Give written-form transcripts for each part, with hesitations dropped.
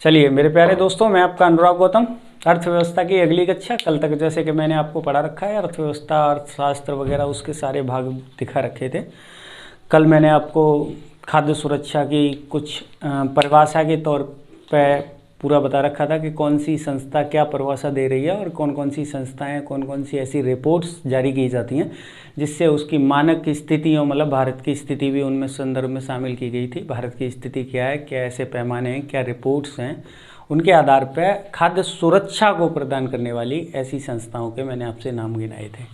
चलिए मेरे प्यारे दोस्तों, मैं आपका अनुराग गौतम। अर्थव्यवस्था की अगली कक्षा कल तक जैसे कि मैंने आपको पढ़ा रखा है, अर्थव्यवस्था अर्थशास्त्र वगैरह उसके सारे भाग दिखा रखे थे। कल मैंने आपको खाद्य सुरक्षा की कुछ परिभाषा के तौर पे पूरा बता रखा था कि कौन सी संस्था क्या परिभाषा दे रही है और कौन कौन सी संस्थाएं, कौन कौन सी ऐसी रिपोर्ट्स जारी की जाती हैं जिससे उसकी मानक की स्थितियों, मतलब भारत की स्थिति भी उनमें संदर्भ में शामिल की गई थी। भारत की स्थिति क्या है, क्या ऐसे पैमाने हैं, क्या रिपोर्ट्स हैं, उनके आधार पर खाद्य सुरक्षा को प्रदान करने वाली ऐसी संस्थाओं के मैंने आपसे नाम गिनाए थे।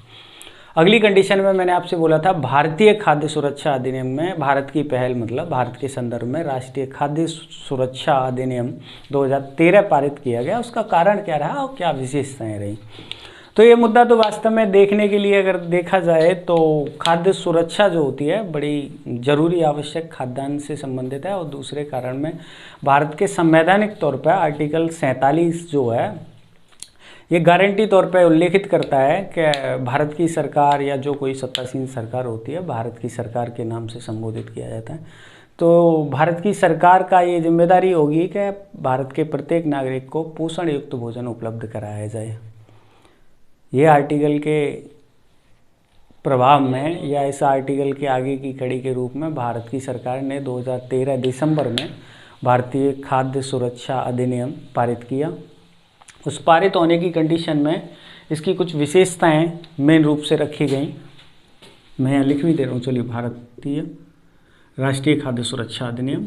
अगली कंडीशन में मैंने आपसे बोला था भारतीय खाद्य सुरक्षा अधिनियम में भारत की पहल, मतलब भारत के संदर्भ में राष्ट्रीय खाद्य सुरक्षा अधिनियम 2013 पारित किया गया। उसका कारण क्या रहा और क्या विशेषताएं रही, तो ये मुद्दा तो वास्तव में देखने के लिए अगर देखा जाए तो खाद्य सुरक्षा जो होती है बड़ी जरूरी आवश्यक खाद्यान्न से संबंधित है। और दूसरे कारण में भारत के संवैधानिक तौर पर आर्टिकल 47 जो है ये गारंटी तौर पर उल्लेखित करता है कि भारत की सरकार या जो कोई सत्तासीन सरकार होती है, भारत की सरकार के नाम से संबोधित किया जाता है। तो भारत की सरकार का ये जिम्मेदारी होगी कि भारत के प्रत्येक नागरिक को पोषण युक्त भोजन उपलब्ध कराया जाए। ये आर्टिकल के प्रभाव में या इस आर्टिकल के आगे की कड़ी के रूप में भारत की सरकार ने 2013 दिसंबर में भारतीय खाद्य सुरक्षा अधिनियम पारित किया। उस पारित होने की कंडीशन में इसकी कुछ विशेषताएं मेन रूप से रखी गई। मैं यहाँ लिख भी दे रहा हूँ, चलिए। भारतीय राष्ट्रीय खाद्य सुरक्षा अधिनियम,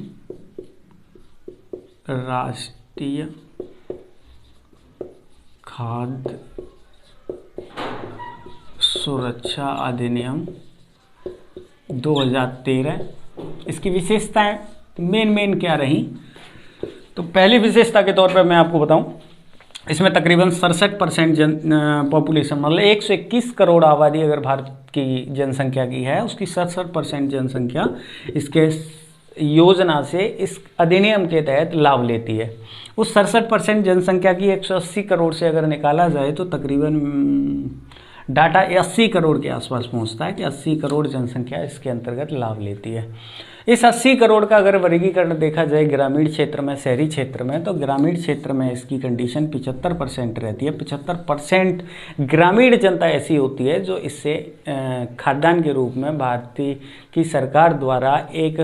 राष्ट्रीय खाद्य सुरक्षा अधिनियम 2013। इसकी विशेषताएं मेन क्या रही, तो पहली विशेषता के तौर पर मैं आपको बताऊं, इसमें तकरीबन 67% पॉपुलेशन, मतलब 121 करोड़ आबादी अगर भारत की जनसंख्या की है, उसकी 67% जनसंख्या इसके योजना से, इस अधिनियम के तहत लाभ लेती है। उस 67% जनसंख्या की 180 करोड़ से अगर निकाला जाए तो तकरीबन डाटा 80 करोड़ के आसपास पहुंचता है कि 80 करोड़ जनसंख्या इसके अंतर्गत लाभ लेती है। इस 80 करोड़ का अगर वर्गीकरण देखा जाए ग्रामीण क्षेत्र में, शहरी क्षेत्र में, तो ग्रामीण क्षेत्र में इसकी कंडीशन 75% रहती है। 75% ग्रामीण जनता ऐसी होती है जो इससे खाद्यान्न के रूप में भारतीय की सरकार द्वारा एक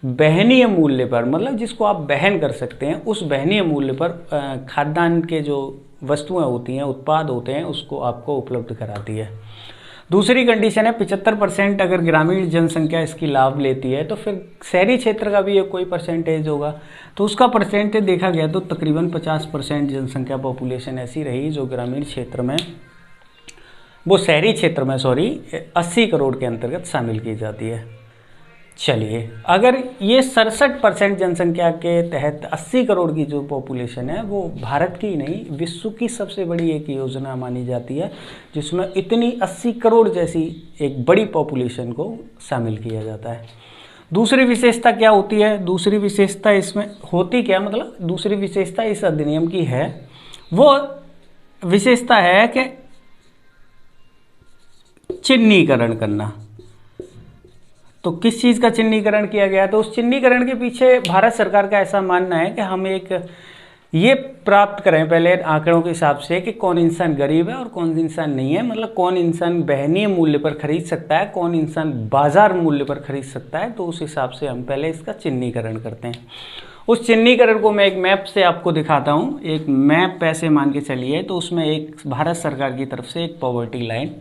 वहनीय मूल्य पर, मतलब जिसको आप वहन कर सकते हैं, उस वहनीय मूल्य पर खाद्यान्न के जो वस्तुएं होती हैं, उत्पाद होते हैं, उसको आपको उपलब्ध कराती है। दूसरी कंडीशन है 75% अगर ग्रामीण जनसंख्या इसकी लाभ लेती है तो फिर शहरी क्षेत्र का भी एक कोई परसेंटेज होगा, तो उसका परसेंटेज देखा गया तो तकरीबन 50% जनसंख्या पॉपुलेशन ऐसी रही जो ग्रामीण क्षेत्र में, वो शहरी क्षेत्र में 80 करोड़ के अंतर्गत शामिल की जाती है। चलिए, अगर ये 67% जनसंख्या के तहत 80 करोड़ की जो पॉपुलेशन है वो भारत की नहीं, विश्व की सबसे बड़ी एक योजना मानी जाती है जिसमें इतनी 80 करोड़ जैसी एक बड़ी पॉपुलेशन को शामिल किया जाता है। दूसरी विशेषता क्या होती है, दूसरी विशेषता इसमें होती क्या, मतलब दूसरी विशेषता इस अधिनियम की है, वो विशेषता है कि चिन्हीकरण करना। तो किस चीज़ का चिन्हीकरण किया गया, तो उस चिन्हीकरण के पीछे भारत सरकार का ऐसा मानना है कि हम एक ये प्राप्त करें पहले आंकड़ों के हिसाब से कि कौन इंसान गरीब है और कौन इंसान नहीं है, मतलब कौन इंसान वहनीय मूल्य पर खरीद सकता है, कौन इंसान बाजार मूल्य पर खरीद सकता है। तो उस हिसाब से हम पहले इसका चिन्हीकरण करते हैं। उस चिन्हीकरण को मैं एक मैप से आपको दिखाता हूँ। एक मैप ऐसे मान के चलिए, तो उसमें एक भारत सरकार की तरफ से एक पॉवर्टी लाइन,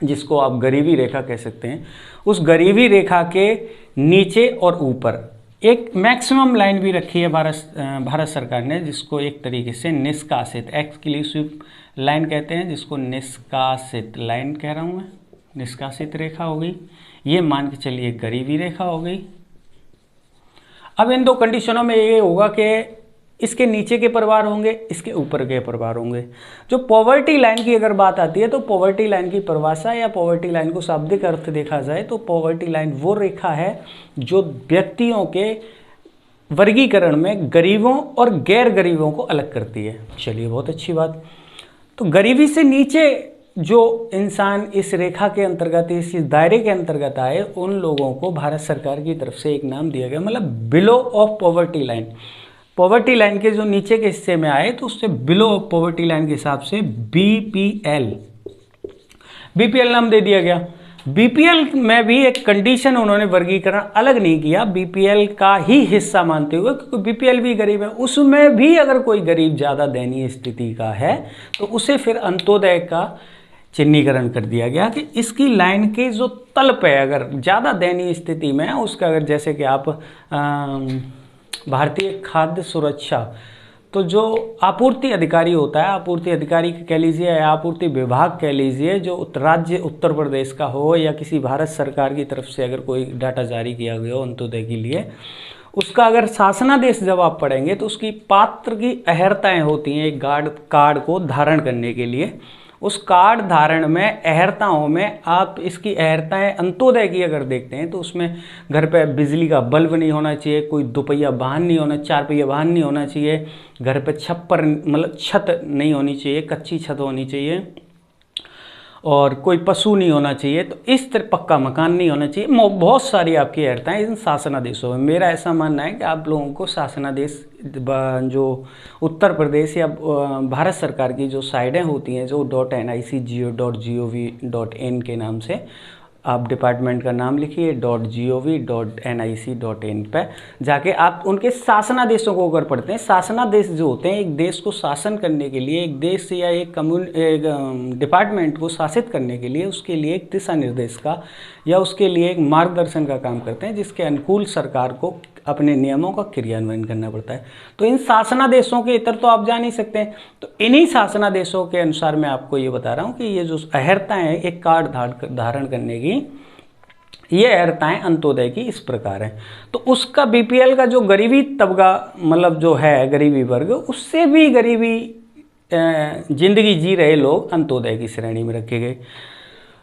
जिसको आप गरीबी रेखा कह सकते हैं, उस गरीबी रेखा के नीचे और ऊपर एक मैक्सिमम लाइन भी रखी है भारत सरकार ने, जिसको एक तरीके से निष्कासित एक्सक्लूसिव लाइन कहते हैं, जिसको निष्कासित लाइन कह रहा हूँ मैं, निष्कासित रेखा हो गई। ये मान के चलिए गरीबी रेखा हो गई। अब इन दो कंडीशनों में ये होगा कि इसके नीचे के परिवार होंगे, इसके ऊपर के परिवार होंगे। जो पॉवर्टी लाइन की अगर बात आती है तो पॉवर्टी लाइन की परिभाषा या पॉवर्टी लाइन को शाब्दिक अर्थ देखा जाए तो पॉवर्टी लाइन वो रेखा है जो व्यक्तियों के वर्गीकरण में गरीबों और गैर गरीबों को अलग करती है। चलिए, बहुत अच्छी बात। तो गरीबी से नीचे जो इंसान इस रेखा के अंतर्गत, इस दायरे के अंतर्गत आए, उन लोगों को भारत सरकार की तरफ से एक नाम दिया गया, मतलब below of poverty line. Poverty line के जो नीचे के हिस्से में आए तो उससे बिलो पॉवर्टी लाइन के हिसाब से बीपीएल नाम दे दिया गया। बीपीएल में भी एक कंडीशन उन्होंने वर्गीकरण अलग नहीं किया, बीपीएल का ही हिस्सा मानते हुए, क्योंकि बीपीएल भी गरीब है, उसमें भी अगर कोई गरीब ज़्यादा दयनीय स्थिति का है तो उसे फिर अंत्योदय का चिन्हीकरण कर दिया गया कि इसकी लाइन के जो तल पे अगर ज़्यादा दयनीय स्थिति में है उसका, अगर जैसे कि आप भारतीय खाद्य सुरक्षा, तो जो आपूर्ति अधिकारी होता है, आपूर्ति अधिकारी कह लीजिए या आपूर्ति विभाग कह लीजिए, जो राज्य उत्तर प्रदेश का हो या किसी भारत सरकार की तरफ से अगर कोई डाटा जारी किया गया हो अंत्योदय के लिए, उसका अगर शासनादेश जब आप पढ़ेंगे तो उसकी पात्र की अहर्ताएँ होती हैं एक कार्ड को धारण करने के लिए। उस कार्ड धारण में अहर्ताओं में आप इसकी अहर्ताएँ अंत्योदय की अगर देखते हैं तो उसमें घर पे बिजली का बल्ब नहीं होना चाहिए, कोई दोपहिया वाहन नहीं होना, चार पहिया वाहन नहीं होना चाहिए, घर पे छप्पर मतलब छत नहीं होनी चाहिए, कच्ची छत होनी चाहिए, और कोई पशु नहीं होना चाहिए, तो इस तरह पक्का मकान नहीं होना चाहिए। बहुत सारी आपकी अहर्ताएँ इन शासनादेशों में। मेरा ऐसा मानना है कि आप लोगों को शासनादेश जो उत्तर प्रदेश या भारत सरकार की जो साइटें होती हैं जो .nic.gov.in के नाम से, आप डिपार्टमेंट का नाम लिखिए .gov.nic.in पे जाके आप उनके शासनादेशों को अगर पढ़ते हैं, शासनादेश जो होते हैं एक देश को शासन करने के लिए, एक देश या एक डिपार्टमेंट को शासित करने के लिए, उसके लिए एक दिशा निर्देश का या उसके लिए एक मार्गदर्शन का काम करते हैं, जिसके अनुकूल सरकार को अपने नियमों का क्रियान्वयन करना पड़ता है। तो इन शासनादेशों के इतर तो आप जा नहीं सकते हैं, तो इन्हीं शासनादेशों के अनुसार मैं आपको ये बता रहा हूँ कि ये जो अहर्ताएँ हैं एक कार्ड धारण करने की, ये अहर्ताएँ अंत्योदय की इस प्रकार हैं। तो उसका बीपीएल का जो गरीबी तबका मतलब जो है गरीबी वर्ग, उससे भी गरीबी जिंदगी जी रहे लोग अंत्योदय की श्रेणी में रखे गए।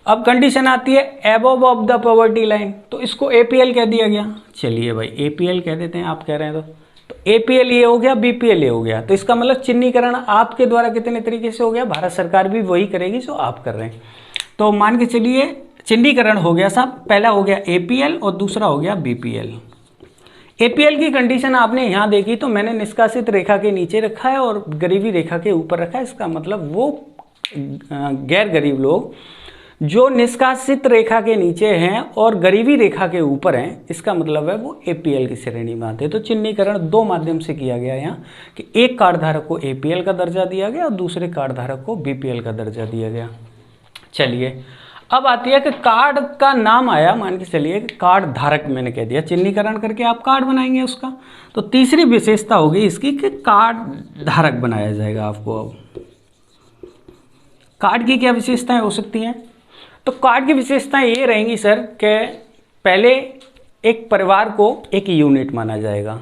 अब कंडीशन आती है above of the poverty line, तो इसको एपीएल कह दिया गया। चलिए भाई एपीएल कह देते हैं, आप कह रहे हैं तो एपीएल ये हो गया, बीपीएल ये हो गया। तो इसका मतलब चिन्हीकरण आपके द्वारा कितने तरीके से हो गया, भारत सरकार भी वही करेगी जो आप कर रहे हैं। तो मान के चलिए चिन्हीकरण हो गया साहब, पहला हो गया एपीएल और दूसरा हो गया बीपीएल। एपीएल की कंडीशन आपने यहाँ देखी तो मैंने निष्कासित रेखा के नीचे रखा है और गरीबी रेखा के ऊपर रखा है। इसका मतलब वो गैर गरीब लोग जो निष्कासित रेखा के नीचे हैं और गरीबी रेखा के ऊपर हैं, इसका मतलब है वो एपीएल की श्रेणी में आते हैं। तो चिन्हीकरण दो माध्यम से किया गया यहाँ कि एक कार्ड धारक को एपीएल का दर्जा दिया गया और दूसरे कार्ड धारक को बीपीएल का दर्जा दिया गया। चलिए अब आती है कि कार्ड का नाम आया, मान के चलिए कि कार्ड धारक मैंने कह दिया, चिन्हीकरण करके आप कार्ड बनाएंगे उसका। तो तीसरी विशेषता होगी इसकी कि कार्ड धारक बनाया जाएगा आपको। अब कार्ड की क्या विशेषताएं हो सकती हैं, तो कार्ड की विशेषताएं ये रहेंगी सर कि पहले एक परिवार को एक यूनिट माना जाएगा।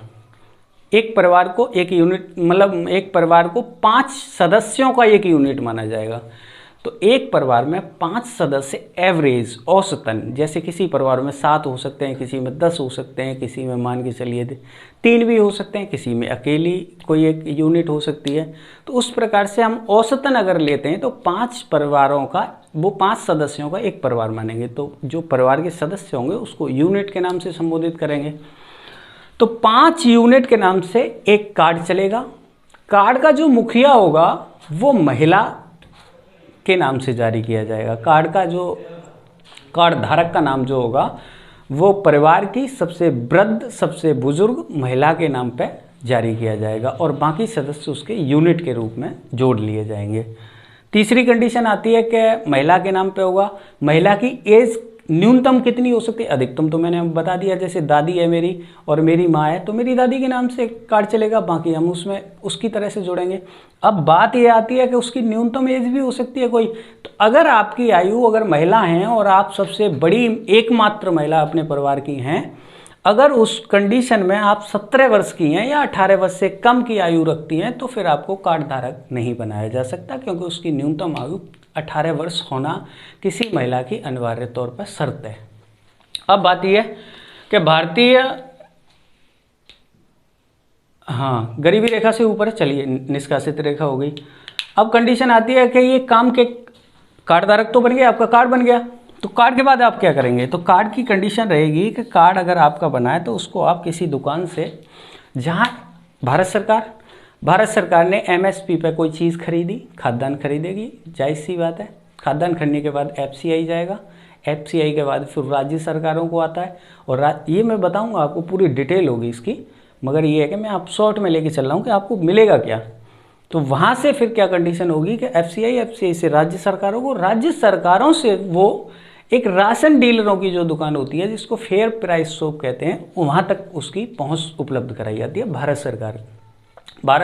एक परिवार को एक यूनिट मतलब एक परिवार को 5 सदस्यों का एक यूनिट माना जाएगा। तो एक परिवार में 5 सदस्य एवरेज औसतन, जैसे किसी परिवार में 7 हो सकते हैं, किसी में 10 हो सकते हैं, किसी में मान के चलिए 3 भी हो सकते हैं, किसी में अकेली कोई एक यूनिट हो सकती है। तो उस प्रकार से हम औसतन अगर लेते हैं तो 5 परिवारों का, वो 5 सदस्यों का एक परिवार मानेंगे। तो जो परिवार के सदस्य होंगे उसको यूनिट के नाम से संबोधित करेंगे। तो 5 यूनिट के नाम से एक कार्ड चलेगा। कार्ड का जो मुखिया होगा वो महिला के नाम से जारी किया जाएगा। कार्ड का जो कार्ड धारक का नाम जो होगा वो परिवार की सबसे वृद्ध सबसे बुजुर्ग महिला के नाम पे जारी किया जाएगा और बाकी सदस्य उसके यूनिट के रूप में जोड़ लिए जाएंगे। तीसरी कंडीशन आती है कि महिला के नाम पे होगा। महिला की एज न्यूनतम कितनी हो सकती है, अधिकतम तो मैंने बता दिया, जैसे दादी है मेरी और मेरी माँ है तो मेरी दादी के नाम से कार्ड चलेगा, बाकी हम उसमें उसकी तरह से जोड़ेंगे। अब बात ये आती है कि उसकी न्यूनतम एज भी हो सकती है कोई। तो अगर आपकी आयु अगर महिला हैं और आप सबसे बड़ी एकमात्र महिला अपने परिवार की हैं, अगर उस कंडीशन में आप 17 वर्ष की हैं या 18 वर्ष से कम की आयु रखती हैं तो फिर आपको कार्ड धारक नहीं बनाया जा सकता, क्योंकि उसकी न्यूनतम आयु 18 वर्ष होना किसी महिला की अनिवार्य तौर पर शर्त है। अब बात यह है कि भारतीय गरीबी रेखा से ऊपर है, चलिए निष्कासित रेखा हो गई। अब कंडीशन आती है कि ये काम के कार्ड धारक तो बन गया, आपका कार्ड बन गया। तो कार्ड के बाद आप क्या करेंगे, तो कार्ड की कंडीशन रहेगी कि कार्ड अगर आपका बना है तो उसको आप किसी दुकान से, जहाँ भारत सरकार ने एमएसपी पे कोई चीज़ खरीदी, खाद्यान्न खरीदेगी, जायज़ सी बात है। खाद्यान्न खरीदने के बाद एफसीआई जाएगा, एफसीआई के बाद फिर राज्य सरकारों को आता है। और ये मैं बताऊंगा आपको, पूरी डिटेल होगी इसकी, मगर ये है कि मैं आप शॉर्ट में लेके चल रहा हूँ कि आपको मिलेगा क्या। तो वहाँ से फिर क्या कंडीशन होगी कि एफसीआई से राज्य सरकारों को, राज्य सरकारों से वो एक राशन डीलरों की जो दुकान होती है जिसको फेयर प्राइस शॉप कहते हैं, वहाँ तक उसकी पहुँच उपलब्ध कराई जाती है भारत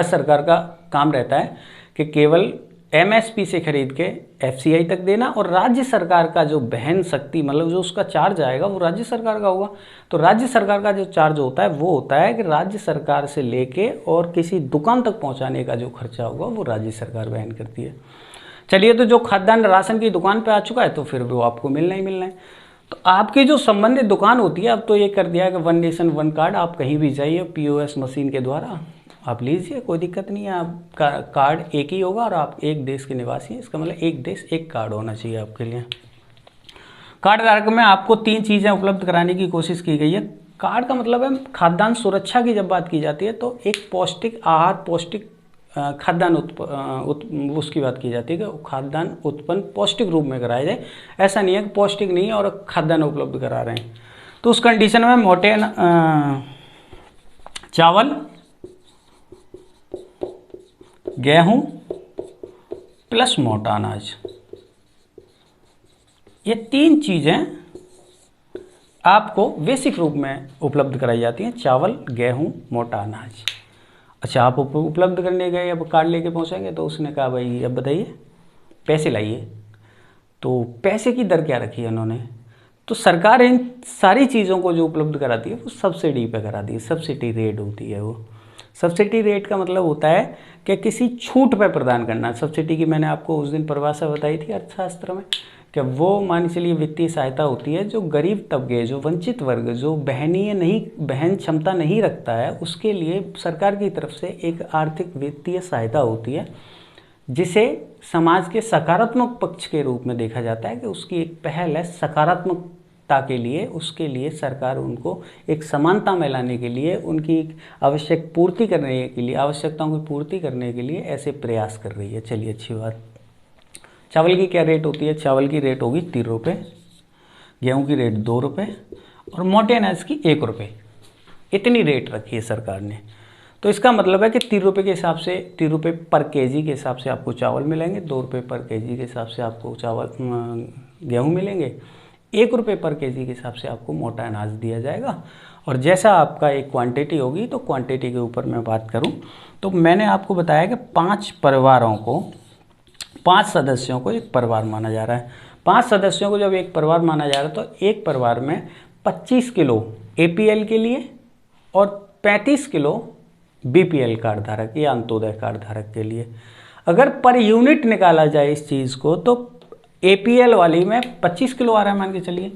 सरकार का काम रहता है कि केवल एमएसपी से खरीद के एफसीआई तक देना, और राज्य सरकार का जो बहन शक्ति मतलब जो उसका चार्ज आएगा वो राज्य सरकार का होगा। तो राज्य सरकार का जो चार्ज होता है वो होता है कि राज्य सरकार से लेके और किसी दुकान तक पहुंचाने का जो खर्चा होगा वो राज्य सरकार वहन करती है। चलिए, तो जो खाद्यान्न राशन की दुकान पे आ चुका है तो फिर वो आपको मिलना ही मिलना है। तो आपकी जो संबंधित दुकान होती है, अब तो ये कर दिया है कि 1 नेशन 1 कार्ड, आप कहीं भी जाइए पीओएस मशीन के द्वारा आप लीजिए, कोई दिक्कत नहीं है। आपका कार्ड एक ही होगा और आप एक देश के निवासी हैं, इसका मतलब एक देश एक कार्ड होना चाहिए आपके लिए। कार्ड धारक में आपको 3 चीज़ें उपलब्ध कराने की कोशिश की गई है। कार्ड का मतलब है खाद्यान्न सुरक्षा की जब बात की जाती है तो एक पौष्टिक आहार, पौष्टिक खाद्यान्न उसकी बात की जाती है कि खाद्यान्न उत्पन्न पौष्टिक रूप में कराया जाए। ऐसा नहीं है कि पौष्टिक नहीं है और खाद्यान्न उपलब्ध करा रहे हैं। तो उस कंडीशन में मोटे चावल, गेहूं प्लस मोटा अनाज, ये 3 चीज़ें आपको बेसिक रूप में उपलब्ध कराई जाती हैं। चावल, गेहूं, मोटा अनाज। अच्छा, आप उपलब्ध करने गए, अब कार्ड लेके पहुंचेंगे तो उसने कहा भाई अब बताइए पैसे लाइए। तो पैसे की दर क्या रखी है उन्होंने, तो सरकार इन सारी चीज़ों को जो उपलब्ध कराती है वो सब्सिडी पे कराती है। सब्सिडी रेट होती है वो। सब्सिडी रेट का मतलब होता है कि किसी छूट पे प्रदान करना। सब्सिडी की मैंने आपको उस दिन परिभाषा बताई थी अर्थशास्त्र में, कि वो मान चलिए वित्तीय सहायता होती है जो गरीब तबके, जो वंचित वर्ग, जो बहन क्षमता नहीं रखता है, उसके लिए सरकार की तरफ से एक आर्थिक वित्तीय सहायता होती है, जिसे समाज के सकारात्मक पक्ष के रूप में देखा जाता है कि उसकी एक पहल है सकारात्मकता के लिए। उसके लिए सरकार उनको एक समानता में लाने के लिए, उनकी आवश्यकताओं की पूर्ति करने के लिए ऐसे प्रयास कर रही है। चलिए, अच्छी बात। चावल की क्या रेट होती है, चावल की रेट होगी 3 रुपये, गेहूं की रेट 2 रुपये और मोटे अनाज की 1 रुपये। इतनी रेट रखी है सरकार ने। तो इसका मतलब है कि 3 रुपये के हिसाब से, 3 रुपये पर केजी के हिसाब से आपको चावल मिलेंगे, 2 रुपये पर केजी के हिसाब से आपको गेहूं मिलेंगे, 1 रुपये पर केजी के हिसाब से आपको मोटा अनाज दिया जाएगा। और जैसा आपका एक क्वांटिटी होगी, तो क्वांटिटी के ऊपर मैं बात करूं तो मैंने आपको बताया कि 5 परिवारों को, 5 सदस्यों को एक परिवार माना जा रहा है। 5 सदस्यों को जब एक परिवार माना जा रहा है तो एक परिवार में 25 किलो एपीएल के लिए और 35 किलो बीपीएल कार्ड धारक या अंत्योदय कार्ड धारक के लिए। अगर पर यूनिट निकाला जाए इस चीज़ को तो एपीएल वाली में 25 किलो आ रहा है मान के चलिए,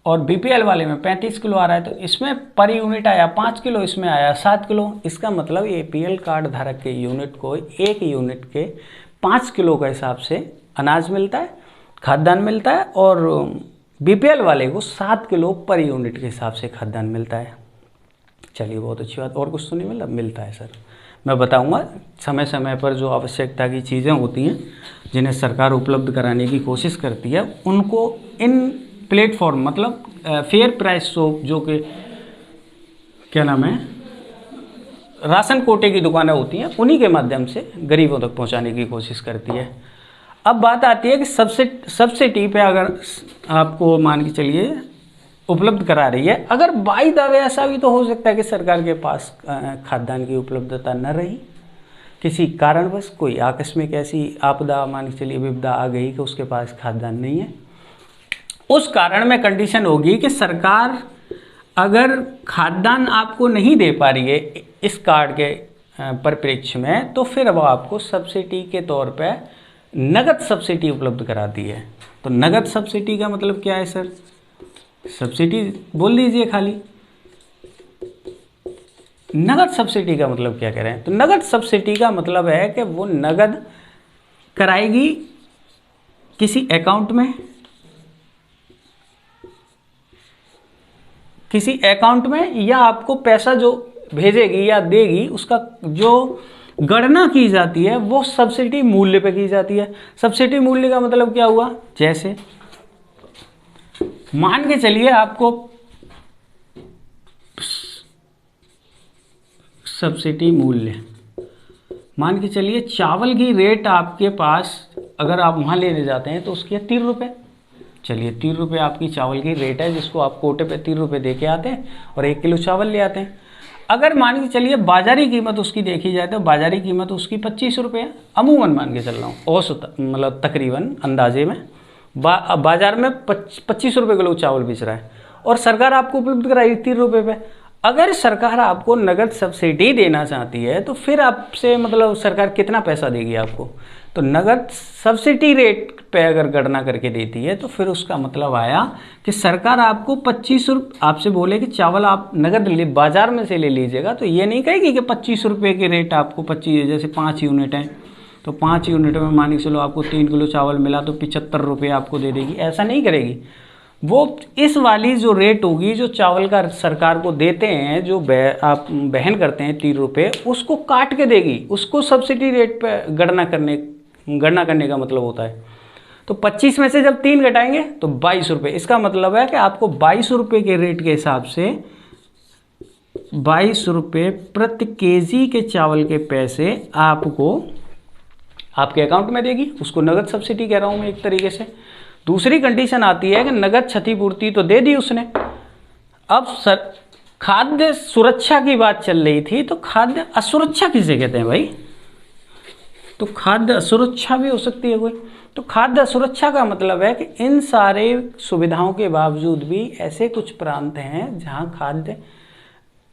और बीपीएल वाले में 35 किलो आ रहा है, तो इसमें पर यूनिट आया 5 किलो, इसमें आया 7 किलो। इसका मतलब एपीएल कार्ड धारक के यूनिट को, एक यूनिट के 5 किलो के हिसाब से अनाज मिलता है, खाद्यान्न मिलता है, और बीपीएल वाले को 7 किलो पर यूनिट के हिसाब से खाद्यान्न मिलता है। चलिए, बहुत अच्छी बात। और कुछ तो नहीं मिलता है सर, मैं बताऊंगा समय समय पर। जो आवश्यकता की चीज़ें होती हैं जिन्हें सरकार उपलब्ध कराने की कोशिश करती है, उनको इन प्लेटफॉर्म मतलब फेयर प्राइस शॉप, जो कि क्या नाम है, राशन कोटे की दुकानें होती हैं, उन्हीं के माध्यम से गरीबों तक पहुंचाने की कोशिश करती है। अब बात आती है कि सब्सिडी पे अगर आपको मान के चलिए उपलब्ध करा रही है, अगर बाई दावे ऐसा भी तो हो सकता है कि सरकार के पास खाद्यान्न की उपलब्धता न रही, किसी कारणवश कोई आकस्मिक ऐसी आपदा मान के चलिए विपदा आ गई कि उसके पास खाद्यान्न नहीं है। उस कारण में कंडीशन होगी कि सरकार अगर खाद्यान्न आपको नहीं दे पा रही है इस कार्ड के परिप्रेक्ष्य में, तो फिर वो आपको सब्सिडी के तौर पे नगद सब्सिडी उपलब्ध कराती है। तो नगद सब्सिडी का मतलब क्या है सर, सब्सिडी बोल दीजिए खाली। नगद सब्सिडी का मतलब क्या कह रहे हैं, तो नगद सब्सिडी का मतलब है कि वो नगद कराएगी किसी अकाउंट में, या आपको पैसा जो भेजेगी या देगी उसका जो गणना की जाती है वो सब्सिडी मूल्य पे की जाती है। सब्सिडी मूल्य का मतलब क्या हुआ, जैसे मान के चलिए आपको सब्सिडी मूल्य, मान के चलिए चावल की रेट आपके पास अगर आप वहाँ लेने जाते हैं तो उसकी है 3 रुपये। चलिए 3 रुपये आपकी चावल की रेट है जिसको आप कोटे पे 3 रुपये दे के आते हैं और 1 किलो चावल ले आते हैं। अगर मान के चलिए बाजारी कीमत उसकी देखी जाए तो बाजारी कीमत उसकी 25 रुपये है, अमूमन मान के चल रहा हूँ, औसत मतलब तकरीबन अंदाजे में बाजार में 25 रुपये किलो चावल बेच रहा है और सरकार आपको उपलब्ध कराएगी 3 रुपये पे। अगर सरकार आपको नगद सब्सिडी देना चाहती है तो फिर आपसे मतलब सरकार कितना पैसा देगी आपको, तो नगद सब्सिडी रेट पे अगर गणना करके देती है तो फिर उसका मतलब आया कि सरकार आपको 25 रुपये आपसे बोले कि चावल आप नगद बाजार में से ले लीजिएगा, तो ये नहीं कहेगी कि 25 रुपये की रेट आपको 25, जैसे 5 यूनिट हैं तो 5 यूनिट में मान के चलो आपको 3 किलो चावल मिला तो 75 रुपये आपको दे देगी, ऐसा नहीं करेगी। वो इस वाली जो रेट होगी जो चावल का सरकार को देते हैं, जो आप बहन करते हैं 3 रुपये, उसको काट के देगी, उसको सब्सिडी रेट पे गणना करने का मतलब होता है। तो 25 में से जब 3 घटाएंगे तो 22 रुपये, इसका मतलब है कि आपको 22 रुपये के रेट के हिसाब से 22 रुपये प्रति केजी के चावल के पैसे आपको आपके अकाउंट में देगी, उसको नगद सब्सिडी कह रहा हूँ मैं एक तरीके से। दूसरी कंडीशन आती है कि नगद क्षतिपूर्ति तो दे दी उसने, अब खाद्य सुरक्षा की बात चल रही थी, तो खाद्य असुरक्षा किसे कहते हैं भाई, तो खाद्य असुरक्षा भी हो सकती है कोई। तो खाद्य असुरक्षा का मतलब है कि इन सारे सुविधाओं के बावजूद भी ऐसे कुछ प्रांत हैं जहां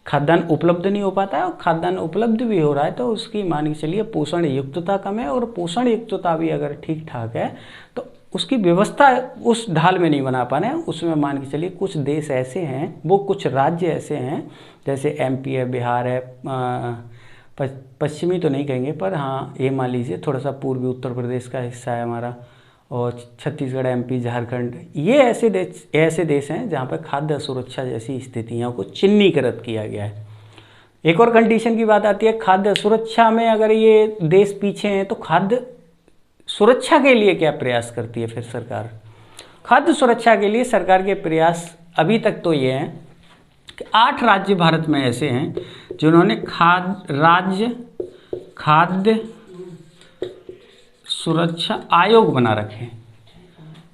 खाद्यान्न उपलब्ध नहीं हो पाता है, और खाद्यान्न उपलब्ध भी हो रहा है तो उसकी मान के चलिए पोषण युक्तता कम है, और पोषण युक्तता भी अगर ठीक ठाक है तो उसकी व्यवस्था उस ढाल में नहीं बना पाने। उसमें मान के चलिए कुछ देश ऐसे हैं, वो कुछ राज्य ऐसे हैं जैसे एमपी है, बिहार है, पश्चिमी तो नहीं कहेंगे पर हाँ ये मान लीजिए थोड़ा सा पूर्वी उत्तर प्रदेश का हिस्सा है हमारा, और छत्तीसगढ़, एमपी, झारखंड, ये ऐसे देश हैं जहाँ पर खाद्य सुरक्षा जैसी स्थितियों को चिन्हीकृत किया गया है। एक और कंडीशन की बात आती है, खाद्य सुरक्षा में अगर ये देश पीछे हैं तो खाद्य सुरक्षा के लिए क्या प्रयास करती है फिर सरकार। खाद्य सुरक्षा के लिए सरकार के प्रयास अभी तक तो ये हैं कि 8 राज्य भारत में ऐसे हैं जिन्होंने खाद्य सुरक्षा आयोग बना रखे हैं।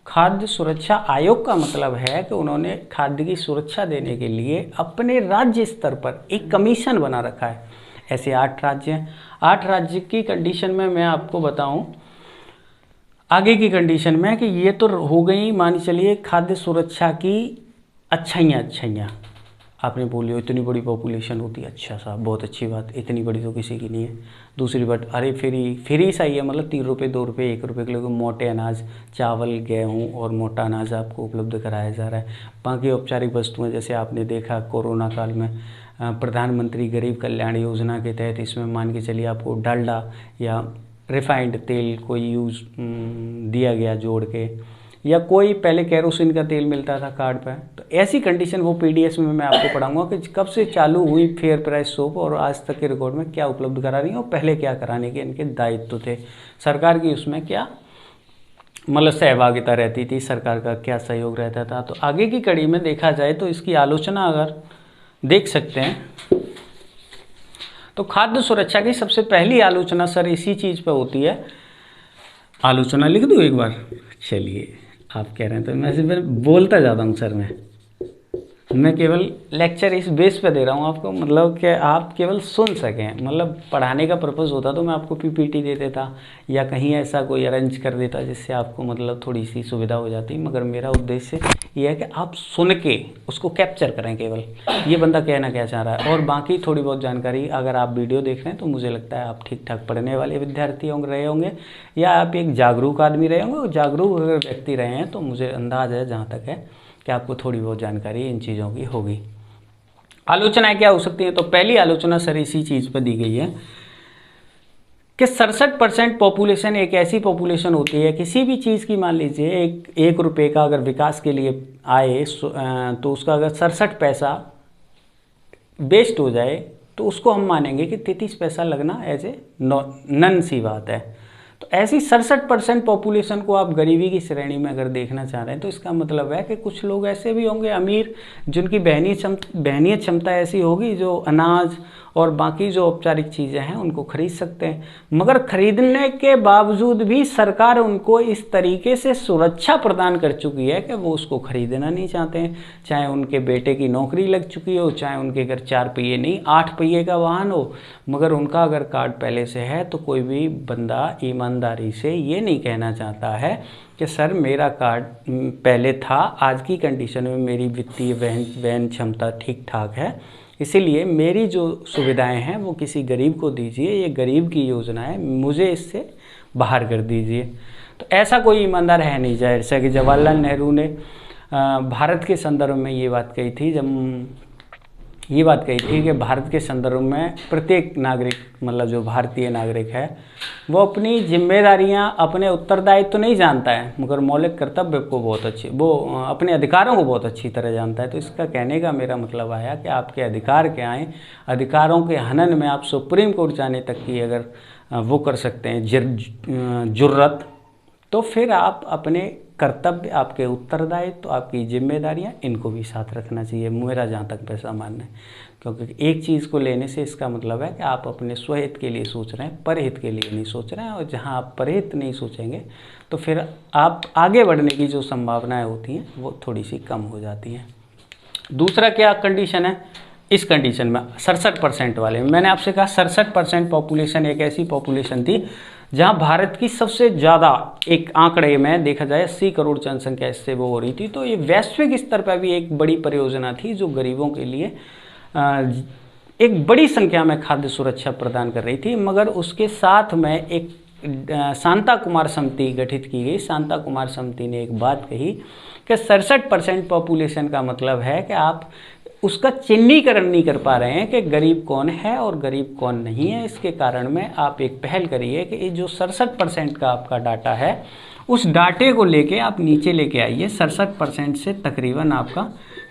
खाद्य सुरक्षा आयोग का मतलब है कि उन्होंने खाद्य की सुरक्षा देने के लिए अपने राज्य स्तर पर एक कमीशन बना रखा है। ऐसे 8 राज्य हैं। 8 राज्य की कंडीशन में मैं आपको बताऊं आगे की कंडीशन में कि ये तो हो गई मान चलिए खाद्य सुरक्षा की अच्छाइयाँ। आपने बोली हो इतनी बड़ी पॉपुलेशन होती है, अच्छा सा, बहुत अच्छी बात, इतनी बड़ी तो किसी की नहीं है। दूसरी बात, अरे फ्री सही है, मतलब 3 रुपये, 2 रुपये, 1 रुपये किलो मोटे अनाज, चावल, गेहूँ और मोटा अनाज आपको उपलब्ध कराया जा रहा है। बाकी औपचारिक वस्तुएं जैसे आपने देखा कोरोना काल में प्रधानमंत्री गरीब कल्याण योजना के तहत इसमें मान के चलिए आपको डालडा या रिफाइंड तेल को यूज़ दिया गया जोड़ के, या कोई पहले केरोसिन का तेल मिलता था कार्ड पर। तो ऐसी कंडीशन वो पीडीएस में मैं आपको पढ़ाऊंगा कि कब से चालू हुई फेयर प्राइस सोप और आज तक के रिकॉर्ड में क्या उपलब्ध करा रही है और पहले क्या कराने के इनके दायित्व थे, सरकार की उसमें क्या मतलब सहभागिता रहती थी, सरकार का क्या सहयोग रहता था। तो आगे की कड़ी में देखा जाए तो इसकी आलोचना अगर देख सकते हैं तो खाद्य सुरक्षा की सबसे पहली आलोचना सर इसी चीज़ पर होती है। आलोचना लिख दूँ एक बार, चलिए आप कह रहे हैं तो मैं सिर्फ बोलता जाता हूँ सर। मैं केवल लेक्चर इस बेस पे दे रहा हूँ आपको, मतलब कि आप केवल सुन सकें। मतलब पढ़ाने का पर्पज़ होता तो मैं आपको पीपीटी दे देता या कहीं ऐसा कोई अरेंज कर देता जिससे आपको मतलब थोड़ी सी सुविधा हो जाती, मगर मेरा उद्देश्य ये है कि आप सुन के उसको कैप्चर करें, केवल ये बंदा कहना क्या चाह रहा है। और बाकी थोड़ी बहुत जानकारी अगर आप वीडियो देख रहे हैं तो मुझे लगता है आप ठीक ठाक पढ़ने वाले विद्यार्थी रहे होंगे या आप एक जागरूक आदमी रहे होंगे। जागरूक अगर व्यक्ति रहे हैं तो मुझे अंदाज़ है जहाँ तक है कि आपको थोड़ी बहुत जानकारी इन चीज़ों की होगी। आलोचनाएं क्या हो सकती हैं, तो पहली आलोचना सर इसी चीज़ पर दी गई है कि 67% पॉपुलेशन एक ऐसी पॉपुलेशन होती है, किसी भी चीज़ की मान लीजिए एक रुपये का अगर विकास के लिए आए तो उसका अगर 67 पैसा वेस्ट हो जाए तो उसको हम मानेंगे कि 33 पैसा लगना एज ए नन सी बात है। तो ऐसी 67% पॉपुलेशन को आप गरीबी की श्रेणी में अगर देखना चाह रहे हैं तो इसका मतलब है कि कुछ लोग ऐसे भी होंगे अमीर जिनकी बहनीय क्षमता ऐसी होगी जो अनाज और बाकी जो औपचारिक चीज़ें हैं उनको खरीद सकते हैं, मगर खरीदने के बावजूद भी सरकार उनको इस तरीके से सुरक्षा प्रदान कर चुकी है कि वो उसको खरीदना नहीं चाहते हैं। चाहे उनके बेटे की नौकरी लग चुकी हो, चाहे उनके घर 4 पहिए नहीं 8 पहिए का वाहन हो, मगर उनका अगर कार्ड पहले से है तो कोई भी बंदा ईमानदारी से ये नहीं कहना चाहता है कि सर मेरा कार्ड पहले था, आज की कंडीशन में मेरी वित्तीय वहन क्षमता ठीक ठाक है, इसीलिए मेरी जो सुविधाएं हैं वो किसी गरीब को दीजिए, ये गरीब की योजना है, मुझे इससे बाहर कर दीजिए। तो ऐसा कोई ईमानदार है नहीं। जैसा कि जवाहरलाल नेहरू ने भारत के संदर्भ में ये बात कही थी, कि भारत के संदर्भ में प्रत्येक नागरिक मतलब जो भारतीय नागरिक है वो अपनी जिम्मेदारियां, अपने उत्तरदायित्व तो नहीं जानता है मगर मौलिक कर्तव्य को वो अपने अधिकारों को बहुत अच्छी तरह जानता है। तो इसका कहने का मेरा मतलब आया कि आपके अधिकार क्या हैं, अधिकारों के हनन में आप सुप्रीम कोर्ट जाने तक की अगर वो कर सकते हैं जुर्रत, तो फिर आप अपने कर्तव्य, आपके उत्तरदायित्व तो आपकी जिम्मेदारियां इनको भी साथ रखना चाहिए, मेरा जहाँ तक पैसा मानना है। क्योंकि एक चीज़ को लेने से इसका मतलब है कि आप अपने स्वहित के लिए सोच रहे हैं, परहित के लिए नहीं सोच रहे हैं, और जहाँ आप परहित नहीं सोचेंगे तो फिर आप आगे बढ़ने की जो संभावनाएं होती हैं वो थोड़ी सी कम हो जाती हैं। दूसरा क्या कंडीशन है इस कंडीशन में 67% वाले में, मैंने आपसे कहा 67% पॉपुलेशन एक ऐसी पॉपुलेशन थी जहां भारत की सबसे ज़्यादा, एक आंकड़े में देखा जाए 80 करोड़ जनसंख्या इससे वो हो रही थी। तो ये वैश्विक स्तर पर भी एक बड़ी परियोजना थी जो गरीबों के लिए एक बड़ी संख्या में खाद्य सुरक्षा प्रदान कर रही थी। मगर उसके साथ में एक शांता कुमार समिति गठित की गई। शांता कुमार समिति ने एक बात कही कि 67% पॉपुलेशन का मतलब है कि आप उसका चिन्हीकरण नहीं कर पा रहे हैं कि गरीब कौन है और गरीब कौन नहीं है। इसके कारण में आप एक पहल करिए कि ये जो 67% का आपका डाटा है उस डाटे को लेके आप नीचे लेके आइए। 67% से तकरीबन आपका